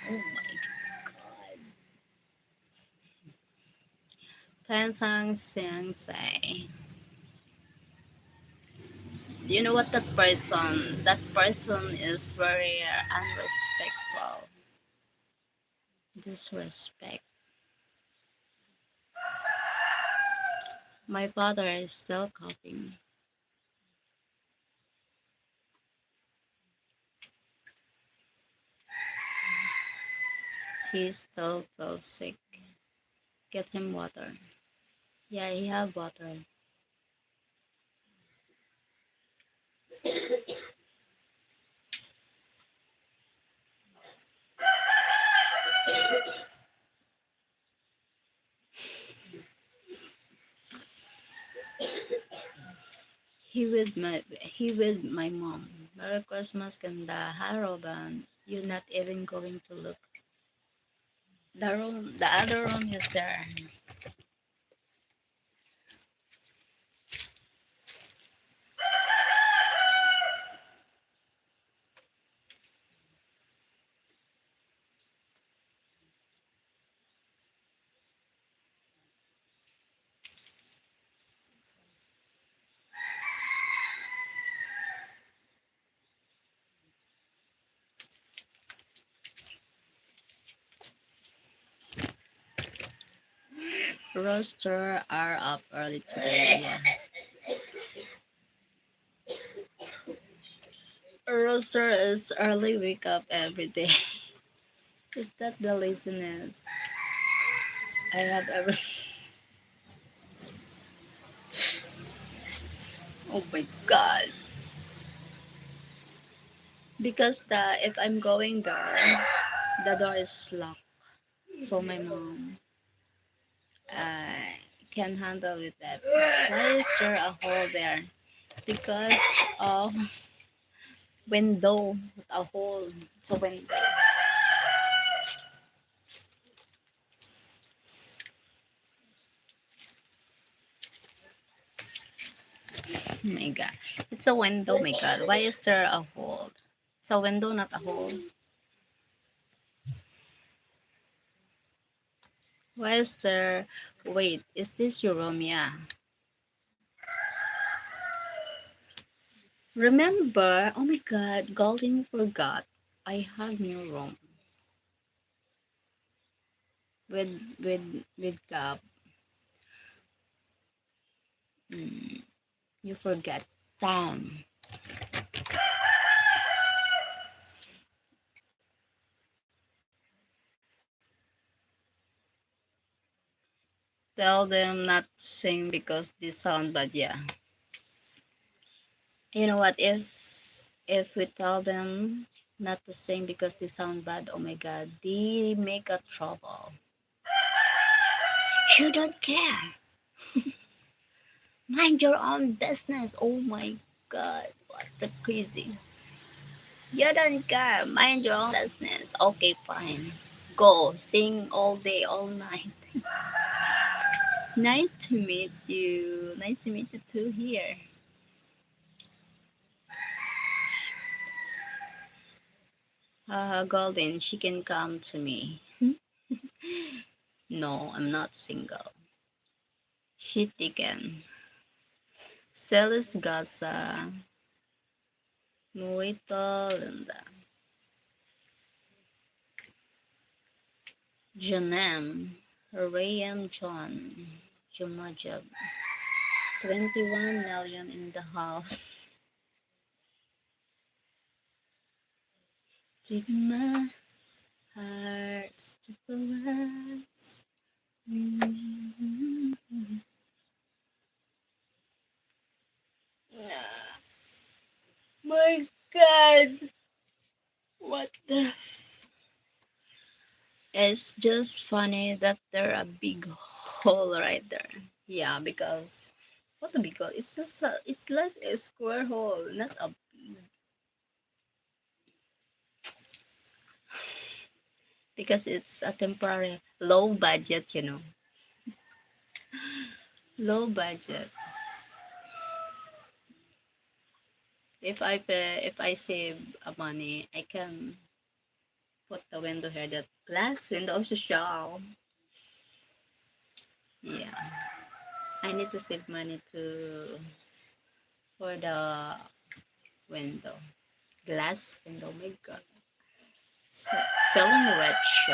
Oh my god. Pantang Sing say. You know what, that person? That person is very unrespectful. Disrespect. My father is still coughing. He still feels sick. Get him water. Yeah, he have water. He with my mom. Merry Christmas, ganda. Hi, Robin. You're not even going to look. The other room is there. Roaster are up early today. Yeah. Roaster is early wake up every day. Is that the laziness I have ever? Oh my god! Because if I'm going there, the door is locked, so my mom uh, can handle with that. Why is there a hole there? Because of window, a hole. It's a window. Oh my god, it's a window. My god, why is there a hole? It's a window, not a hole. Why is there? Wait, is this your room? Yeah. Remember? Oh my god, Golden forgot. I have new room with Gab. Mm, you forget. Damn. Tell them not to sing because they sound bad. Yeah. You know what? If we tell them not to sing because they sound bad, oh my god, they make a trouble. You don't care. Mind your own business. Oh my god, what the crazy. You don't care. Mind your own business. Okay, fine. Go. Sing all day, all night. Nice to meet you. Nice to meet you too here. Golden, she can come to me. No, I'm not single. She taken. Celis Gaza. Muito linda. Janem. Rayam John. Jumajab. 21 million in the house. Take my hearts to progress. My god, what the? It's just funny that there a big hole right there. Yeah, because what a big hole? It's just it's like a square hole, not a because it's a temporary low budget, low budget. If I save money, I can put the window here, that glass window social. Yeah, I need to save money to for the window, glass window. My God, so, feeling rich.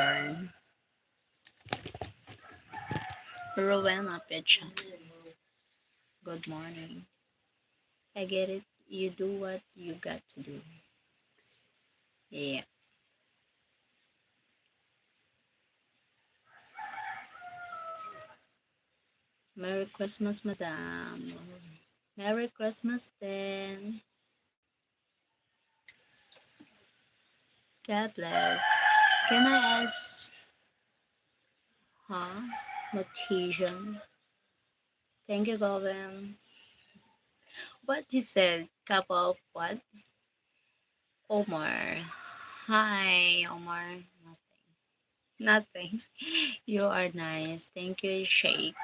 Rowena Pecha. Good morning. I get it. You do what you got to do. Yeah. Merry Christmas, madam. Merry Christmas then. God bless. Can I ask, huh? Notation. Thank you, Golden. What you said? Cup of what? Omar. Hi, Omar. Nothing. You are nice. Thank you, Shake.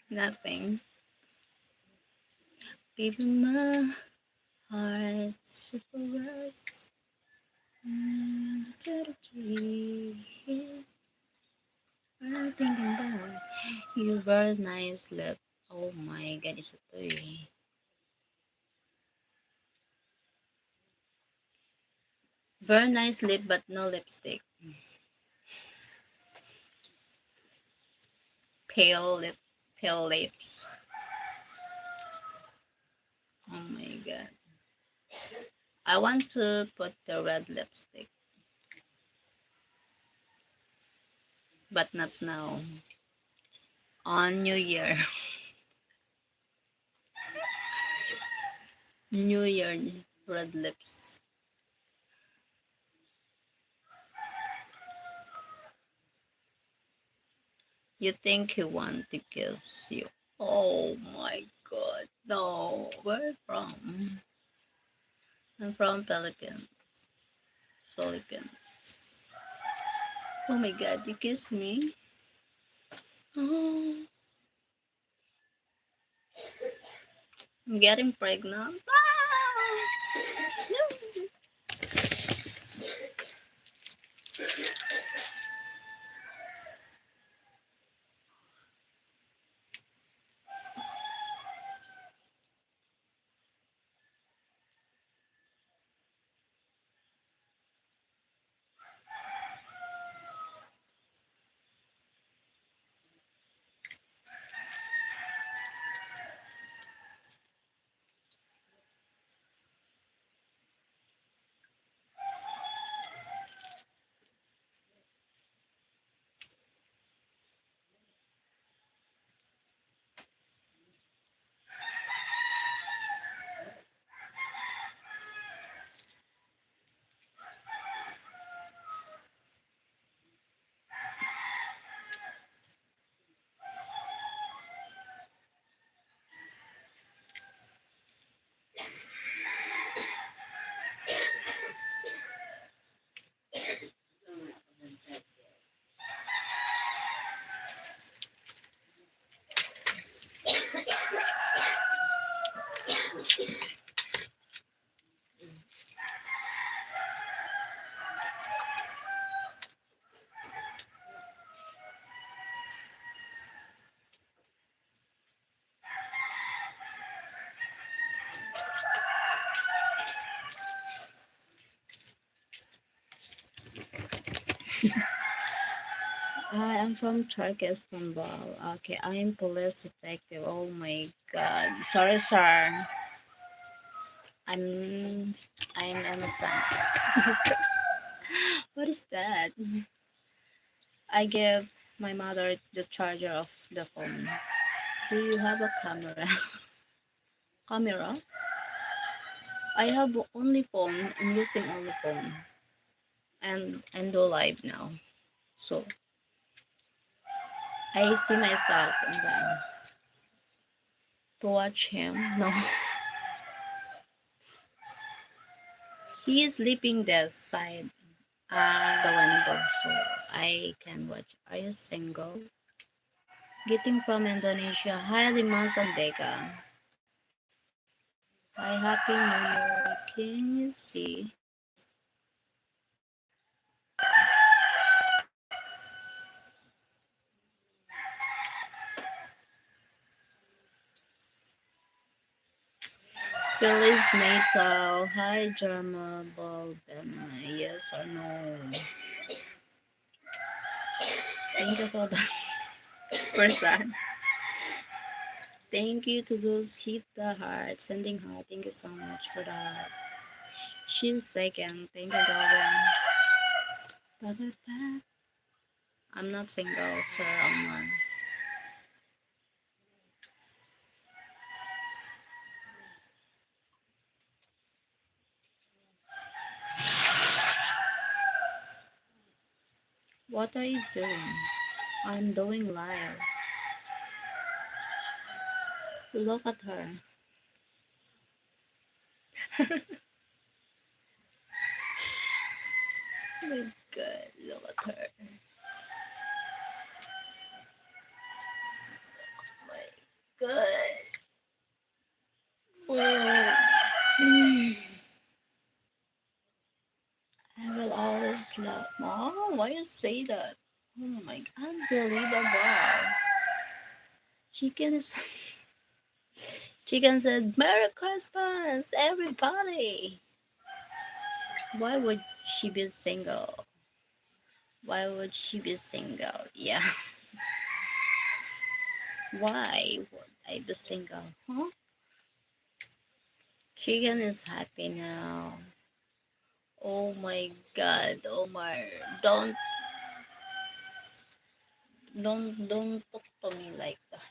Nothing. Give my heart for us. I'm thinking about you. Very nice lip. Oh my god, isa to eh. Very nice lip but no lipstick. Pale lip. Pale lips. Oh my god. I want to put the red lipstick. But not now. On New Year. New Year red lips. You think he want to kiss you. Oh my god. No. Where from? I'm from Philippines. Philippines. Oh my god, you kissed me? Oh, I'm getting pregnant. Ah! No. I am from Turkey, Istanbul. Okay, I'm police detective. Oh my god. Sorry, sir. I'm I'm innocent. What is that? I give my mother the charger of the phone. Do you have a camera? Camera? I have only phone. I'm using only phone. And I'm do live now. So I see myself and then to watch him. No. He is sleeping this side the window so I can watch. Are you single? Getting from Indonesia. Hi Limas and Dega. Hi, Happy New Year. Can you see? Feliz Natal. Hi, Germa Balbena. Yes or no? Thank you for that. First time. Thank you to those hit the heart, sending heart. Thank you so much for that. She's second. Thank you, Gavin. Ba-ba-ba. I'm not single, Sir Omar. What are you doing? I'm doing live. Look at her. My God, look at her. My God. Oh. I will always love. Mom, why you say that? Oh my God, unbelievable. Chicken is. Chicken said, Merry Christmas, everybody. Why would she be single? Why would she be single? Yeah. Why would I be single? Huh? Chicken is happy now. Oh my God, Omar. Don't talk to me like that.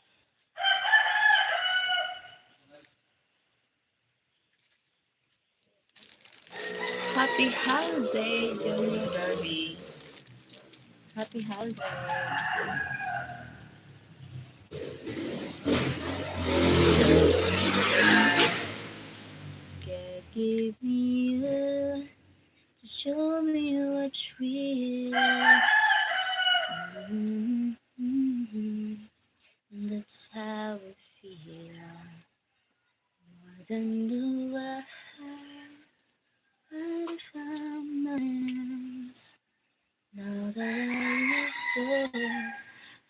Happy holiday, Junior Derby. Happy holiday. God give me a to show me what real. Mhm. That's how I feel. More than the world from my hands. Now that I look for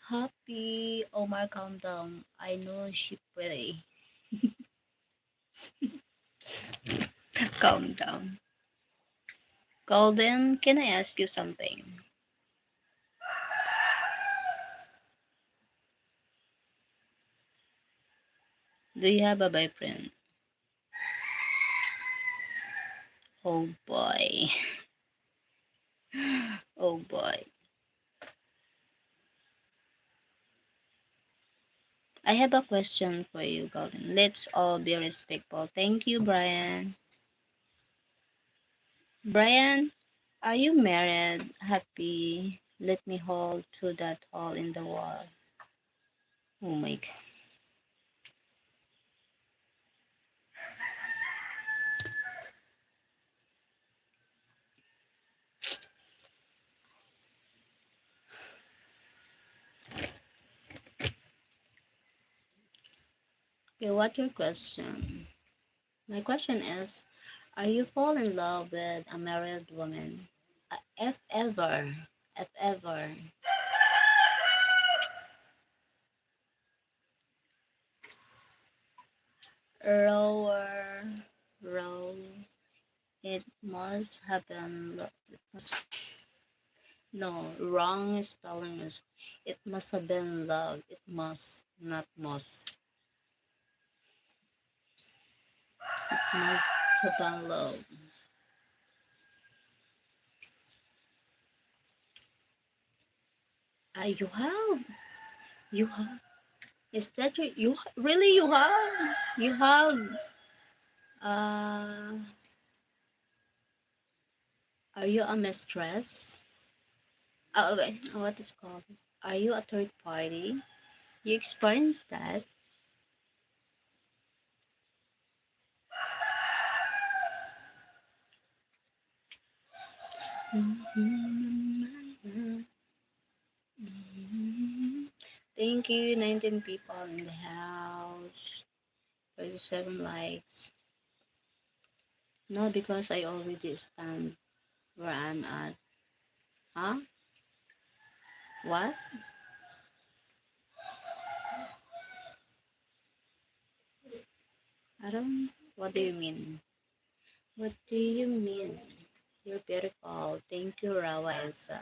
happy. Omar, calm down. I know she pretty. Calm down. Golden, can I ask you something? Do you have a boyfriend? Oh boy. Oh boy. I have a question for you, Golden. Let's all be respectful. Thank you, Brian. Brian, are you married? Happy? Let me hold to that hole in the wall. Oh my God. Okay, what's your question? My question is, are you fall in love with a married woman? If ever, if ever. Rower, row. It must have been. No, wrong spelling is. It must have been love. It must, not must. Must have been love. You have. You have. Is that really you have? You have. Uh, are you a mistress? Oh, wait, what is called? Are you a third party? You experienced that? Thank you, 19 people in the house. 37 likes. No, because I already stand where I'm at. Huh? What? I don't. What do you mean? What do you mean? You're beautiful. Thank you, Rawa Elsa.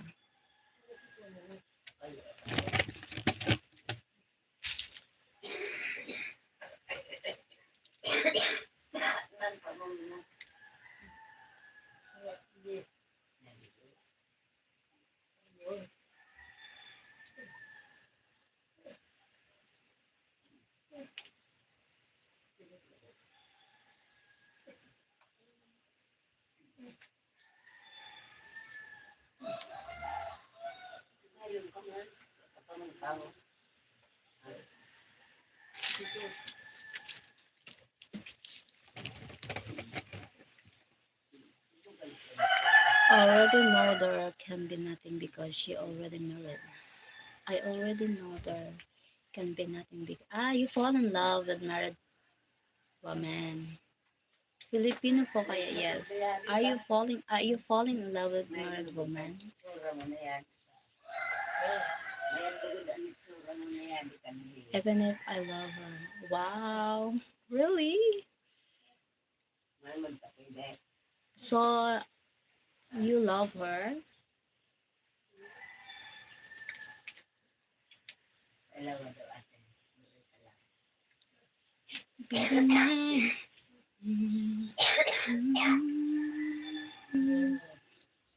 Already know there can be nothing because she already married. I already know there can be nothing because you fall in love with married woman. Filipino po kaya, yes. Are you falling in love with married woman? Even if I love her. Wow. Really? So you love her? Be mine.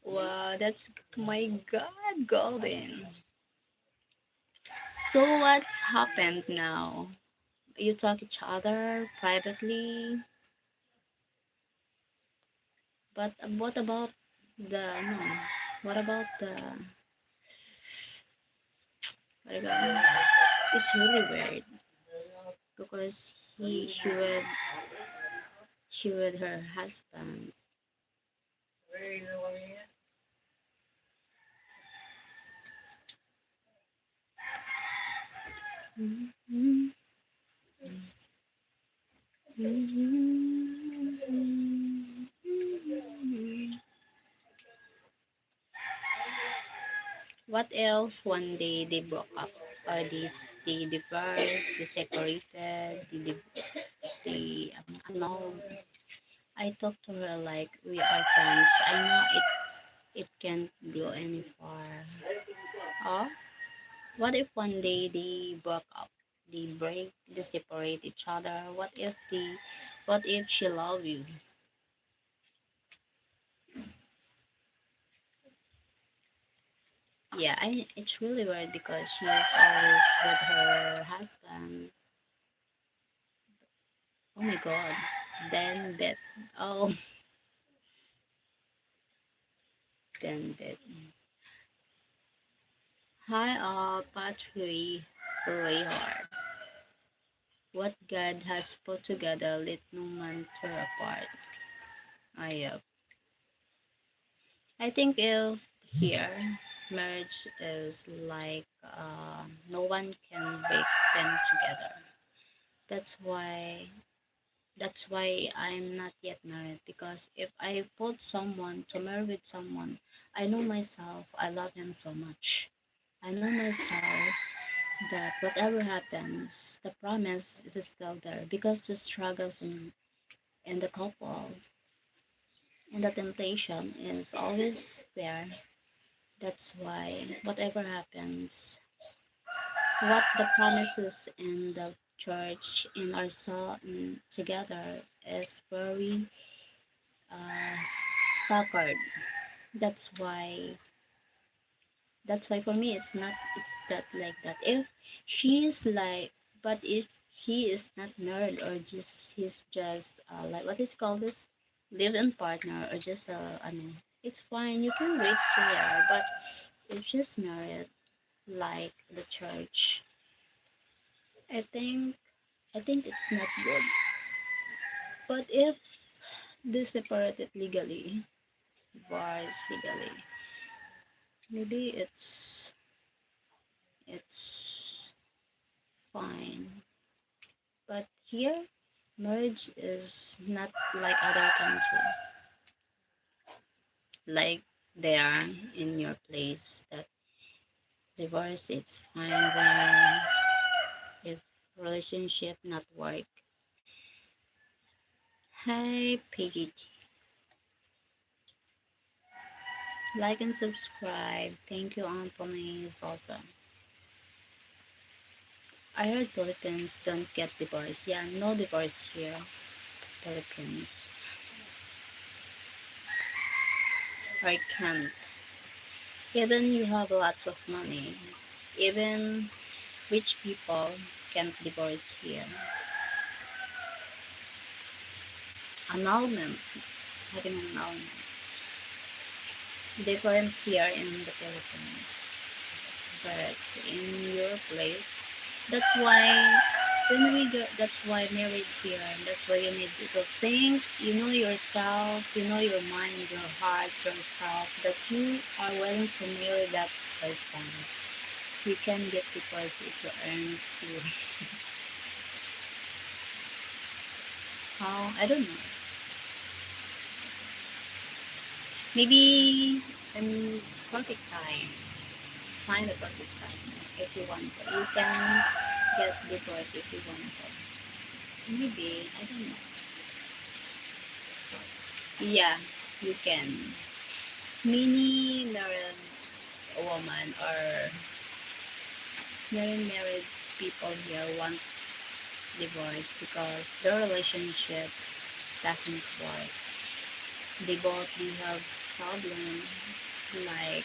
Wow, that's my God, golden. So what's happened now? You talk each other privately, but what about the no? What about the what about? It's really weird because she with her husband. Mhm. What if one day they broke up? Or they divorced, they separated, they annulled. I talked to her like we are friends. I know it can't go any far. Oh, what if one day they broke up? They break, they separate each other. What if she love you? Yeah, it's really weird because she is always with her husband. Oh my god. Then that, oh, then that. Hi, Patrick Rayhard. What God has put together, let no man tear apart. I, I think if here, marriage is like no one can break them together. That's why I'm not yet married because if I put someone to marry with someone, I know myself, I love him so much. I know myself that whatever happens, the promise is still there because the struggles in the couple and the temptation is always there. That's why whatever happens, what the promises in the church in our soul together is very uh, sacred. That's why for me it's that like that. If she is like, but if she is not married or just he's just like what is called this live-in partner or just I mean it's fine. You can wait till but if she's married like the church, I think it's not good. But if they separated legally, divorce legally, maybe it's fine. But here, marriage is not like other country. Like they are in your place that divorce it's fine when if relationship not work. Hi Piggy. Like and subscribe. Thank you, Anthony. Is also. I heard Philippines don't get divorced. Yeah, no divorce here. Philippines. I can't. Even you have lots of money. Even rich people can't divorce here. Annulment. Having annulment. Different here in the Philippines. correct, in your place. That's why when we go, that's why married here. That's why you need to think. You know yourself. You know your mind, your heart, yourself. That you are willing to marry that person. You can get divorced if you earn to. How, I don't know. Maybe in perfect time. Find a perfect time if you want to. You can get divorced if you want to. Maybe, I don't know. Yeah, you can. Many married woman or many married people here want divorce because their relationship doesn't work. They both do have problems like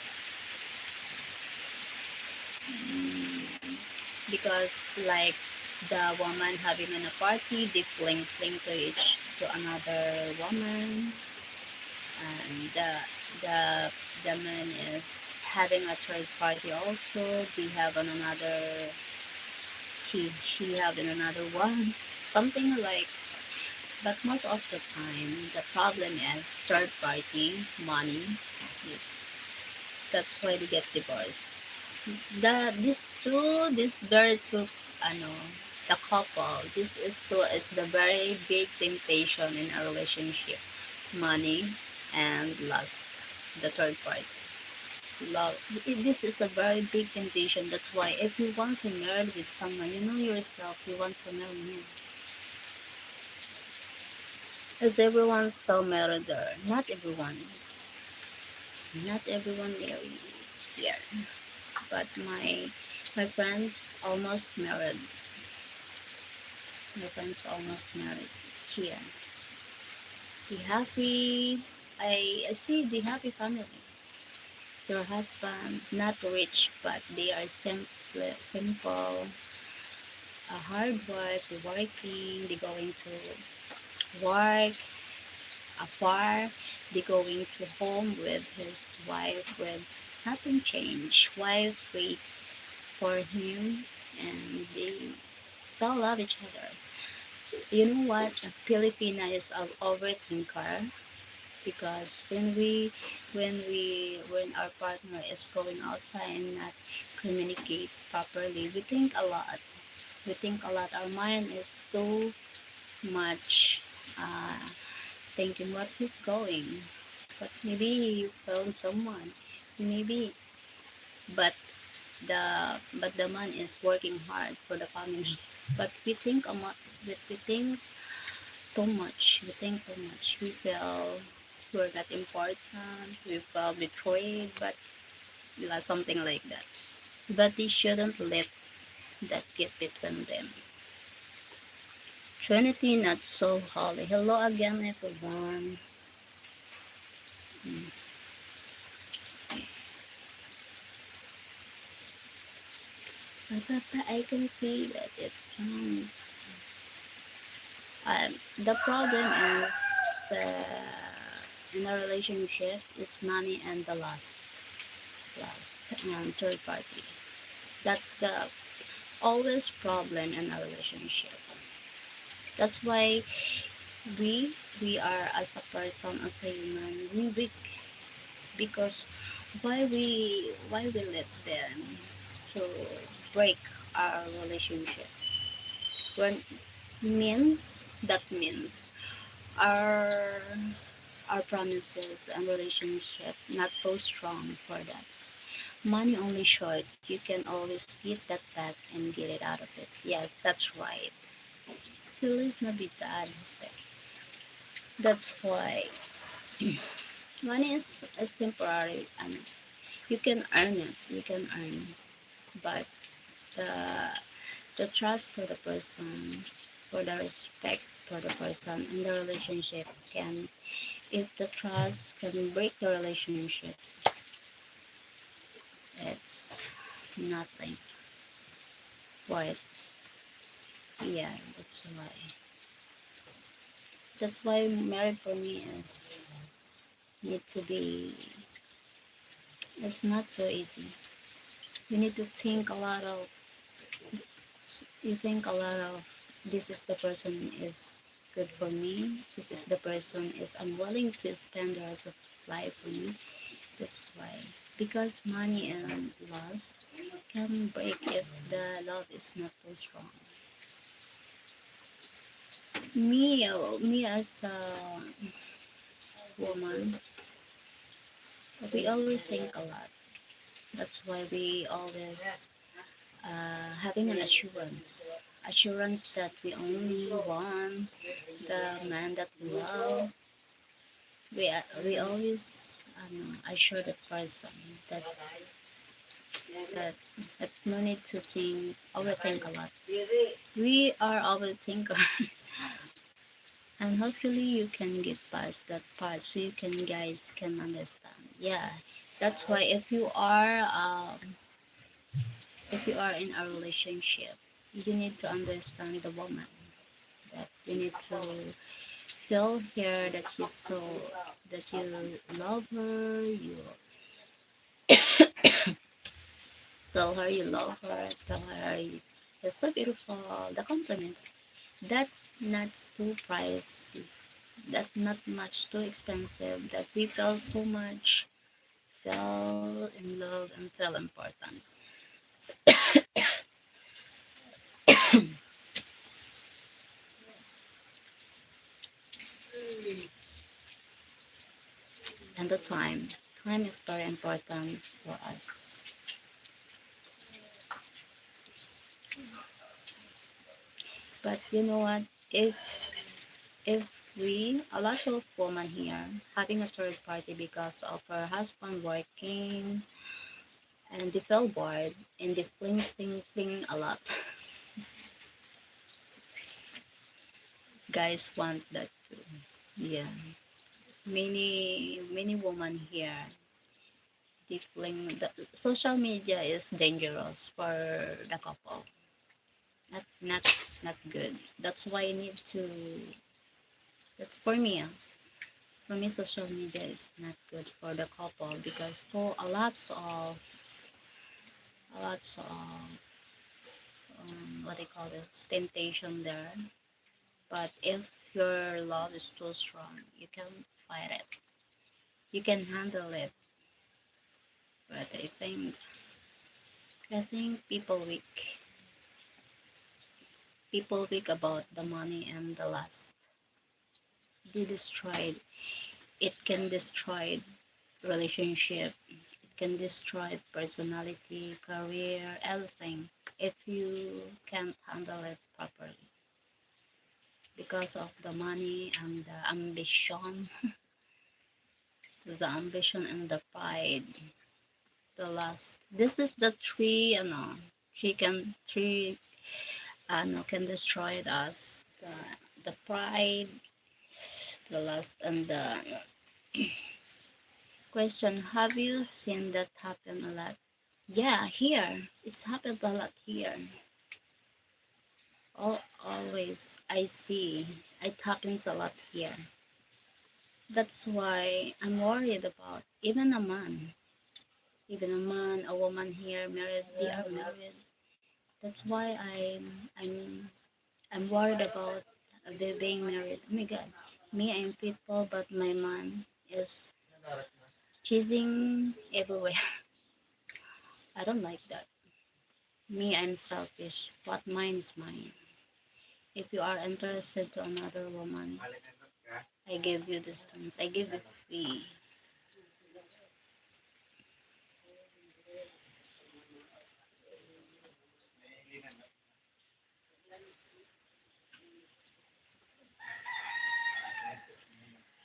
mm, because like the woman having in a party, they fling to another woman, and the the man is having a third party also. They have on another she have in another one, something like. But most of the time, the problem is third party money. Yes, that's why they get divorced. This very two, ano, the couple. This is the very big temptation in a relationship. Money and lust, the third part. Love. This is a very big temptation. That's why if you want to marry with someone, you know yourself, you want to marry him. Is everyone still married there? Not everyone. Not everyone married here. But my friends almost married. My friends almost married here. The happy I see the happy family. Your husband not rich but they are simple, a hard work, working, they going to work afar, they going to home with his wife with nothing change. Wife wait for him and they still love each other. You know what? A Filipina is an overthinker because when our partner is going outside and not communicate properly, we think a lot. We think a lot. Our mind is too much uh, thinking what he's going. But maybe you found someone. Maybe, but the man is working hard for the family. But we think a lot. We think too much. We think too much. We feel we're not important. We feel betrayed, but something like that. But they shouldn't let that get between them. Trinity, not so holy. Hello again, everyone. Mm. But I can see that if some the problem is the in a relationship is money and the lust and third party. That's the always problem in a relationship. That's why we are as a person, as a human, we weak because why we let them to break our relationship. When means our our promises and relationship not so strong for that. Money only short. You can always get that back and get it out of it. Yes, that's right. Feliz Navidad, he said. That's why money is temporary and you can earn it. You can earn, but the the trust for the person, for the respect for the person in the relationship can, if the trust can break the relationship, it's nothing worth. Yeah, that's why married for me is need to be, it's not so easy. You need to think a lot of, you think a lot of, this is the person is good for me. This is the person is I'm willing to spend the rest of life with me. That's why. Because money and lust can break if the love is not too strong. Me as a woman, we always think a lot. That's why we always having an assurance that we only want the man that we love. We always assure the person that that that no need to think overthink a lot. We are overthinker, and hopefully you can get past that part so you can guys can understand. Yeah, that's why if you are in a relationship, you need to understand the woman. That you need to feel her that she's so that you love her. You tell her you love her. Tell her you're so beautiful. The compliments that not too pricey. That not much too expensive. That we feel so much fell in love and feel important. And the time is very important for us. But you know what? If we a lot of women here having a third party because of her husband working and they feel bored and they fling a lot. Guys want that too. Yeah. Many women here they fling the social media is dangerous for the couple. Not good. That's why I need to that's for me. For me, social media is not good for the couple because to a lots of what they call this temptation there. But if your love is too strong, you can fight it. You can handle it. But I think people weak about the money and the lust. They destroyed. It can destroy relationship. It can destroy personality, career, everything if you can't handle it properly because of the money and the ambition and the pride, the lust. This is the three, three, can destroy us. The pride, the lust, and the question. Have you seen that happen a lot? Yeah, here it's happened a lot here. Always, I see it happens a lot here. That's why I'm worried about a woman here married. They are married. That's why I'm worried about they being married. Oh my God, me I'm faithful, but my man is cheating everywhere. I don't like that. Me, I'm selfish. What mine is mine. If you are interested to another woman, I give you distance. I give you free.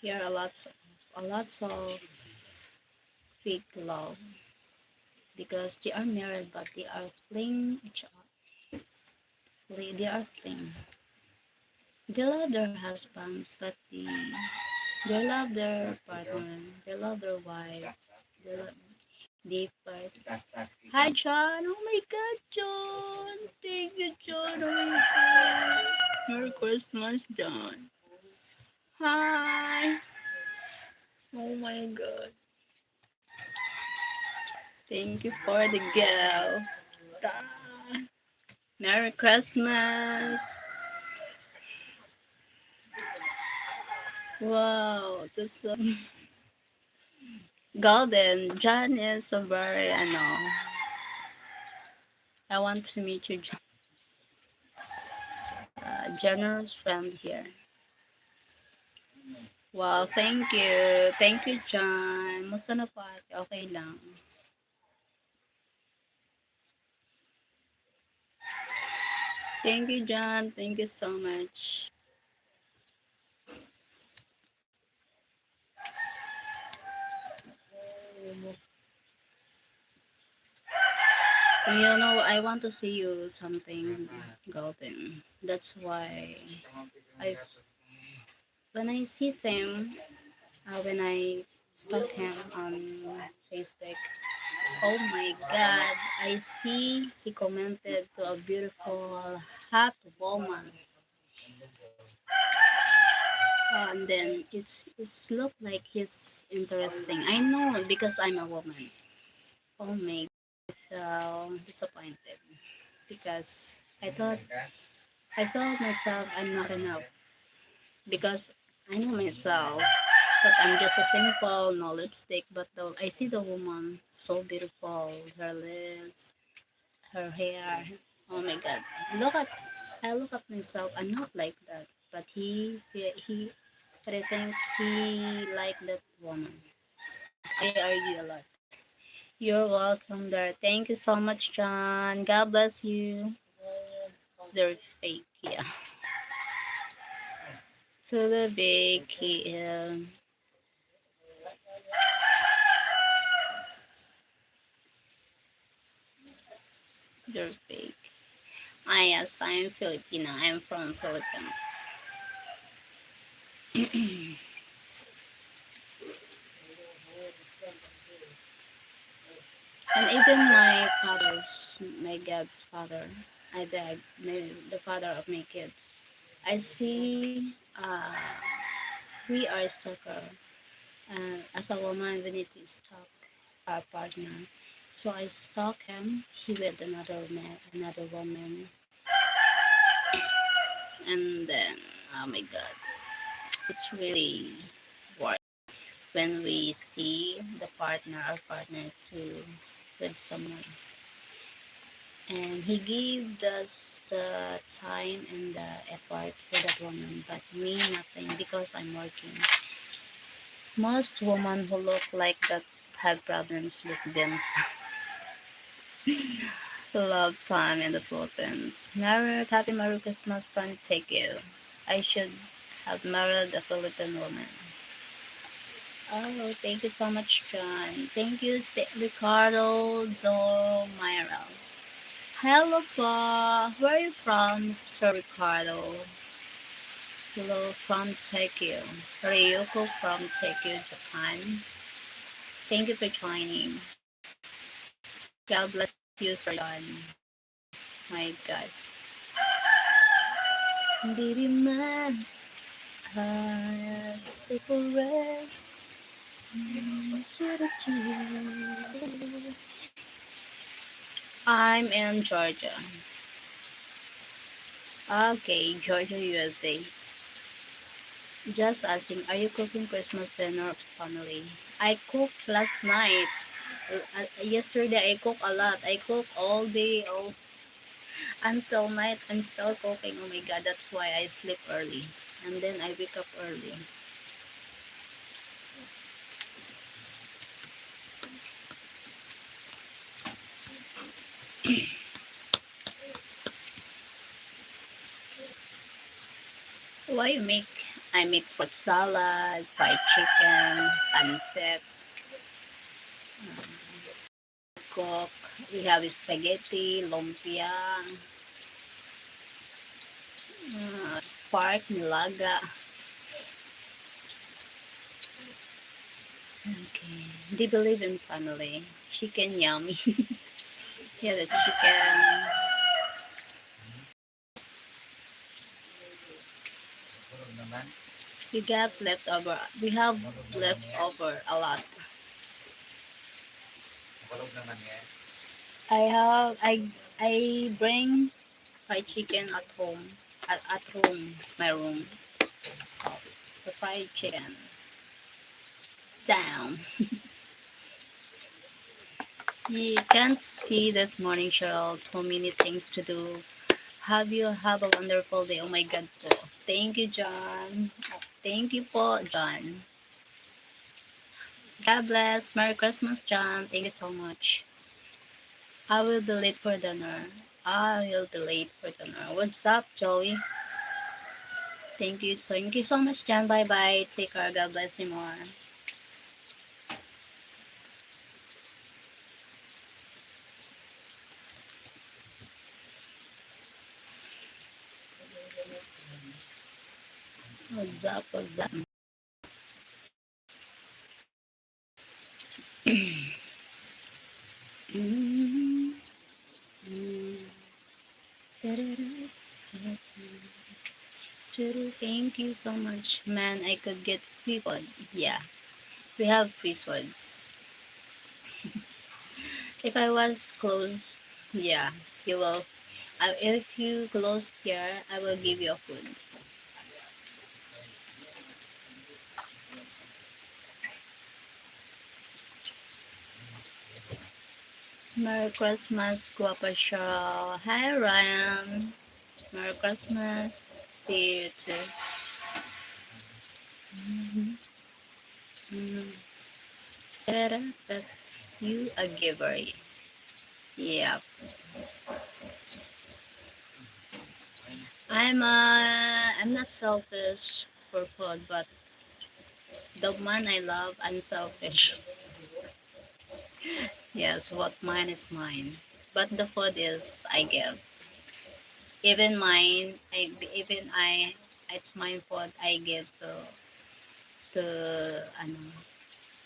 Here are lots of fake love because they are married, but they are fling each other. They are fling. They love their husband, but they love their partner. They love their wife. They love, they fight. Hi, John. Oh my God, John. Thank you, John. Oh my God. Merry Christmas, John. Hi. Oh my God. Thank you for the gift. Ah, Merry Christmas. Wow, that's so golden. John is so very, I want to meet you, John. Generous friend here. Wow, thank you. Thank you, John. Musta na po ate? Okay lang. Thank you, John. Thank you so much. You know, I want to see you something golden. That's why I, when I see them, when I stalk him on Facebook, oh my God, I see he commented to a beautiful, hot woman. And then it's look like he's interesting. I know because I'm a woman. Oh my, so disappointed because I thought I thought myself I'm not enough because I know myself that I'm just a simple no lipstick. But though I see the woman so beautiful, her lips, her hair. Oh my God! Look at I look at myself. I'm not like that. But he but I think he liked that woman. I argue a lot. You're welcome there. Thank you so much, John. God bless you. They're fake, yeah. To the big hill. They're fake. Ah, yes, I'm Filipina. I'm from Philippines. And even my Gab's father, the father of my kids. I see we are stalker. As a woman, we need to stalk our partner. So I stalk him. He with another man, another woman, and then oh my God, it's really worse when we see our partner to with someone, and he gave us the time and the effort for that woman, but me nothing because I'm working. Most women who look like that have problems with themselves. Love time in the Philippines. Married, happy Merry Christmas, fun, take you. I should have married a Philippine woman. Oh, thank you so much, John. Thank you, Ricardo Domiro. Hello po. Where are you from, Sir Ricardo? Hello from Tokyo. Ryoko from Tokyo, Japan. Thank you for joining. God bless you, Sir John. My God. Baby, my heart, take a rest. Sweet to you. I'm in Georgia. Okay, Georgia, USA. Just asking, are you cooking Christmas dinner to family? I cooked last night. Yesterday I cooked a lot. I cooked all day, all until night. I'm still cooking. Oh my God, that's why I sleep early. And then I wake up early. Why you make? I make fruit salad, fried chicken, pancit, cook. We have spaghetti, lumpia, pork, nilaga. Okay. They believe in family. Chicken yummy. Yeah, the chicken. We got leftover. We have leftover a lot. I bring fried chicken at home. At home, my room. The fried chicken. Damn. You can't stay this morning, Cheryl. Too many things to do. Have a wonderful day. Oh my God po. Thank you, John. Thank you po, John. God bless. Merry Christmas, John. Thank you so much. I will be late for dinner. I will be late for dinner. What's up, Joey? Thank you. Thank you so much, John. Bye bye. Take care. God bless you more. What's up? What's up? Mm, mm, Thank you so much, man. I could get free food. Yeah, we have free foods. If I was close, yeah, you will. If you close here, I will give you a food. Merry Christmas, Guapa Cheryl. Hi, Ryan. Merry Christmas. See you too. Mhm. Mhm. You a giver. Yeah. I'm not selfish for food, but the man I love, I'm selfish. Yes, what mine is mine. But the food is I give. Even mine, it's my food I give to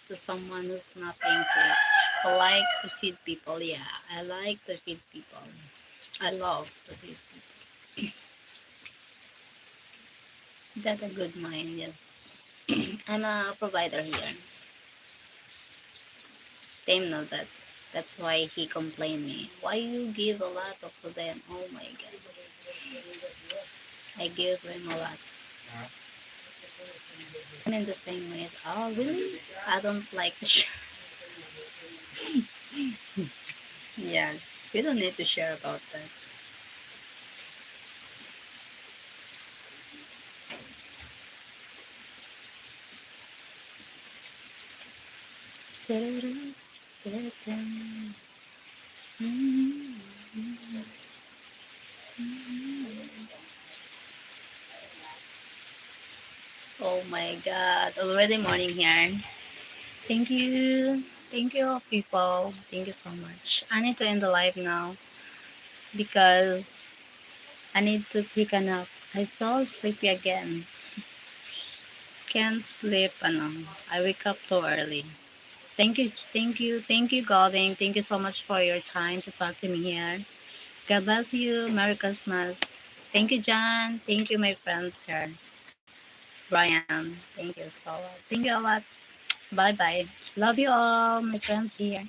to someone who's not into it. I like to feed people. Yeah, I like to feed people. I love to feed people. That's a good mind. Yes, I'm a provider here. Tim know that. That's why he complained me. Why you give a lot of to them? Oh my god. I give them a lot. I'm in the same way. Oh really? I don't like to share. Yes, we don't need to share about that. Oh my god, already morning here. Thank you. Thank you, people. Thank you so much. I need to end the live now because I need to take a nap. I fell sleepy again. Can't sleep, I wake up too early. Thank you, Golding. Thank you so much for your time to talk to me here. God bless you. Merry Christmas. Thank you, John. Thank you, my friends here. Brian, thank you so much. Thank you a lot. Bye bye. Love you all, my friends here.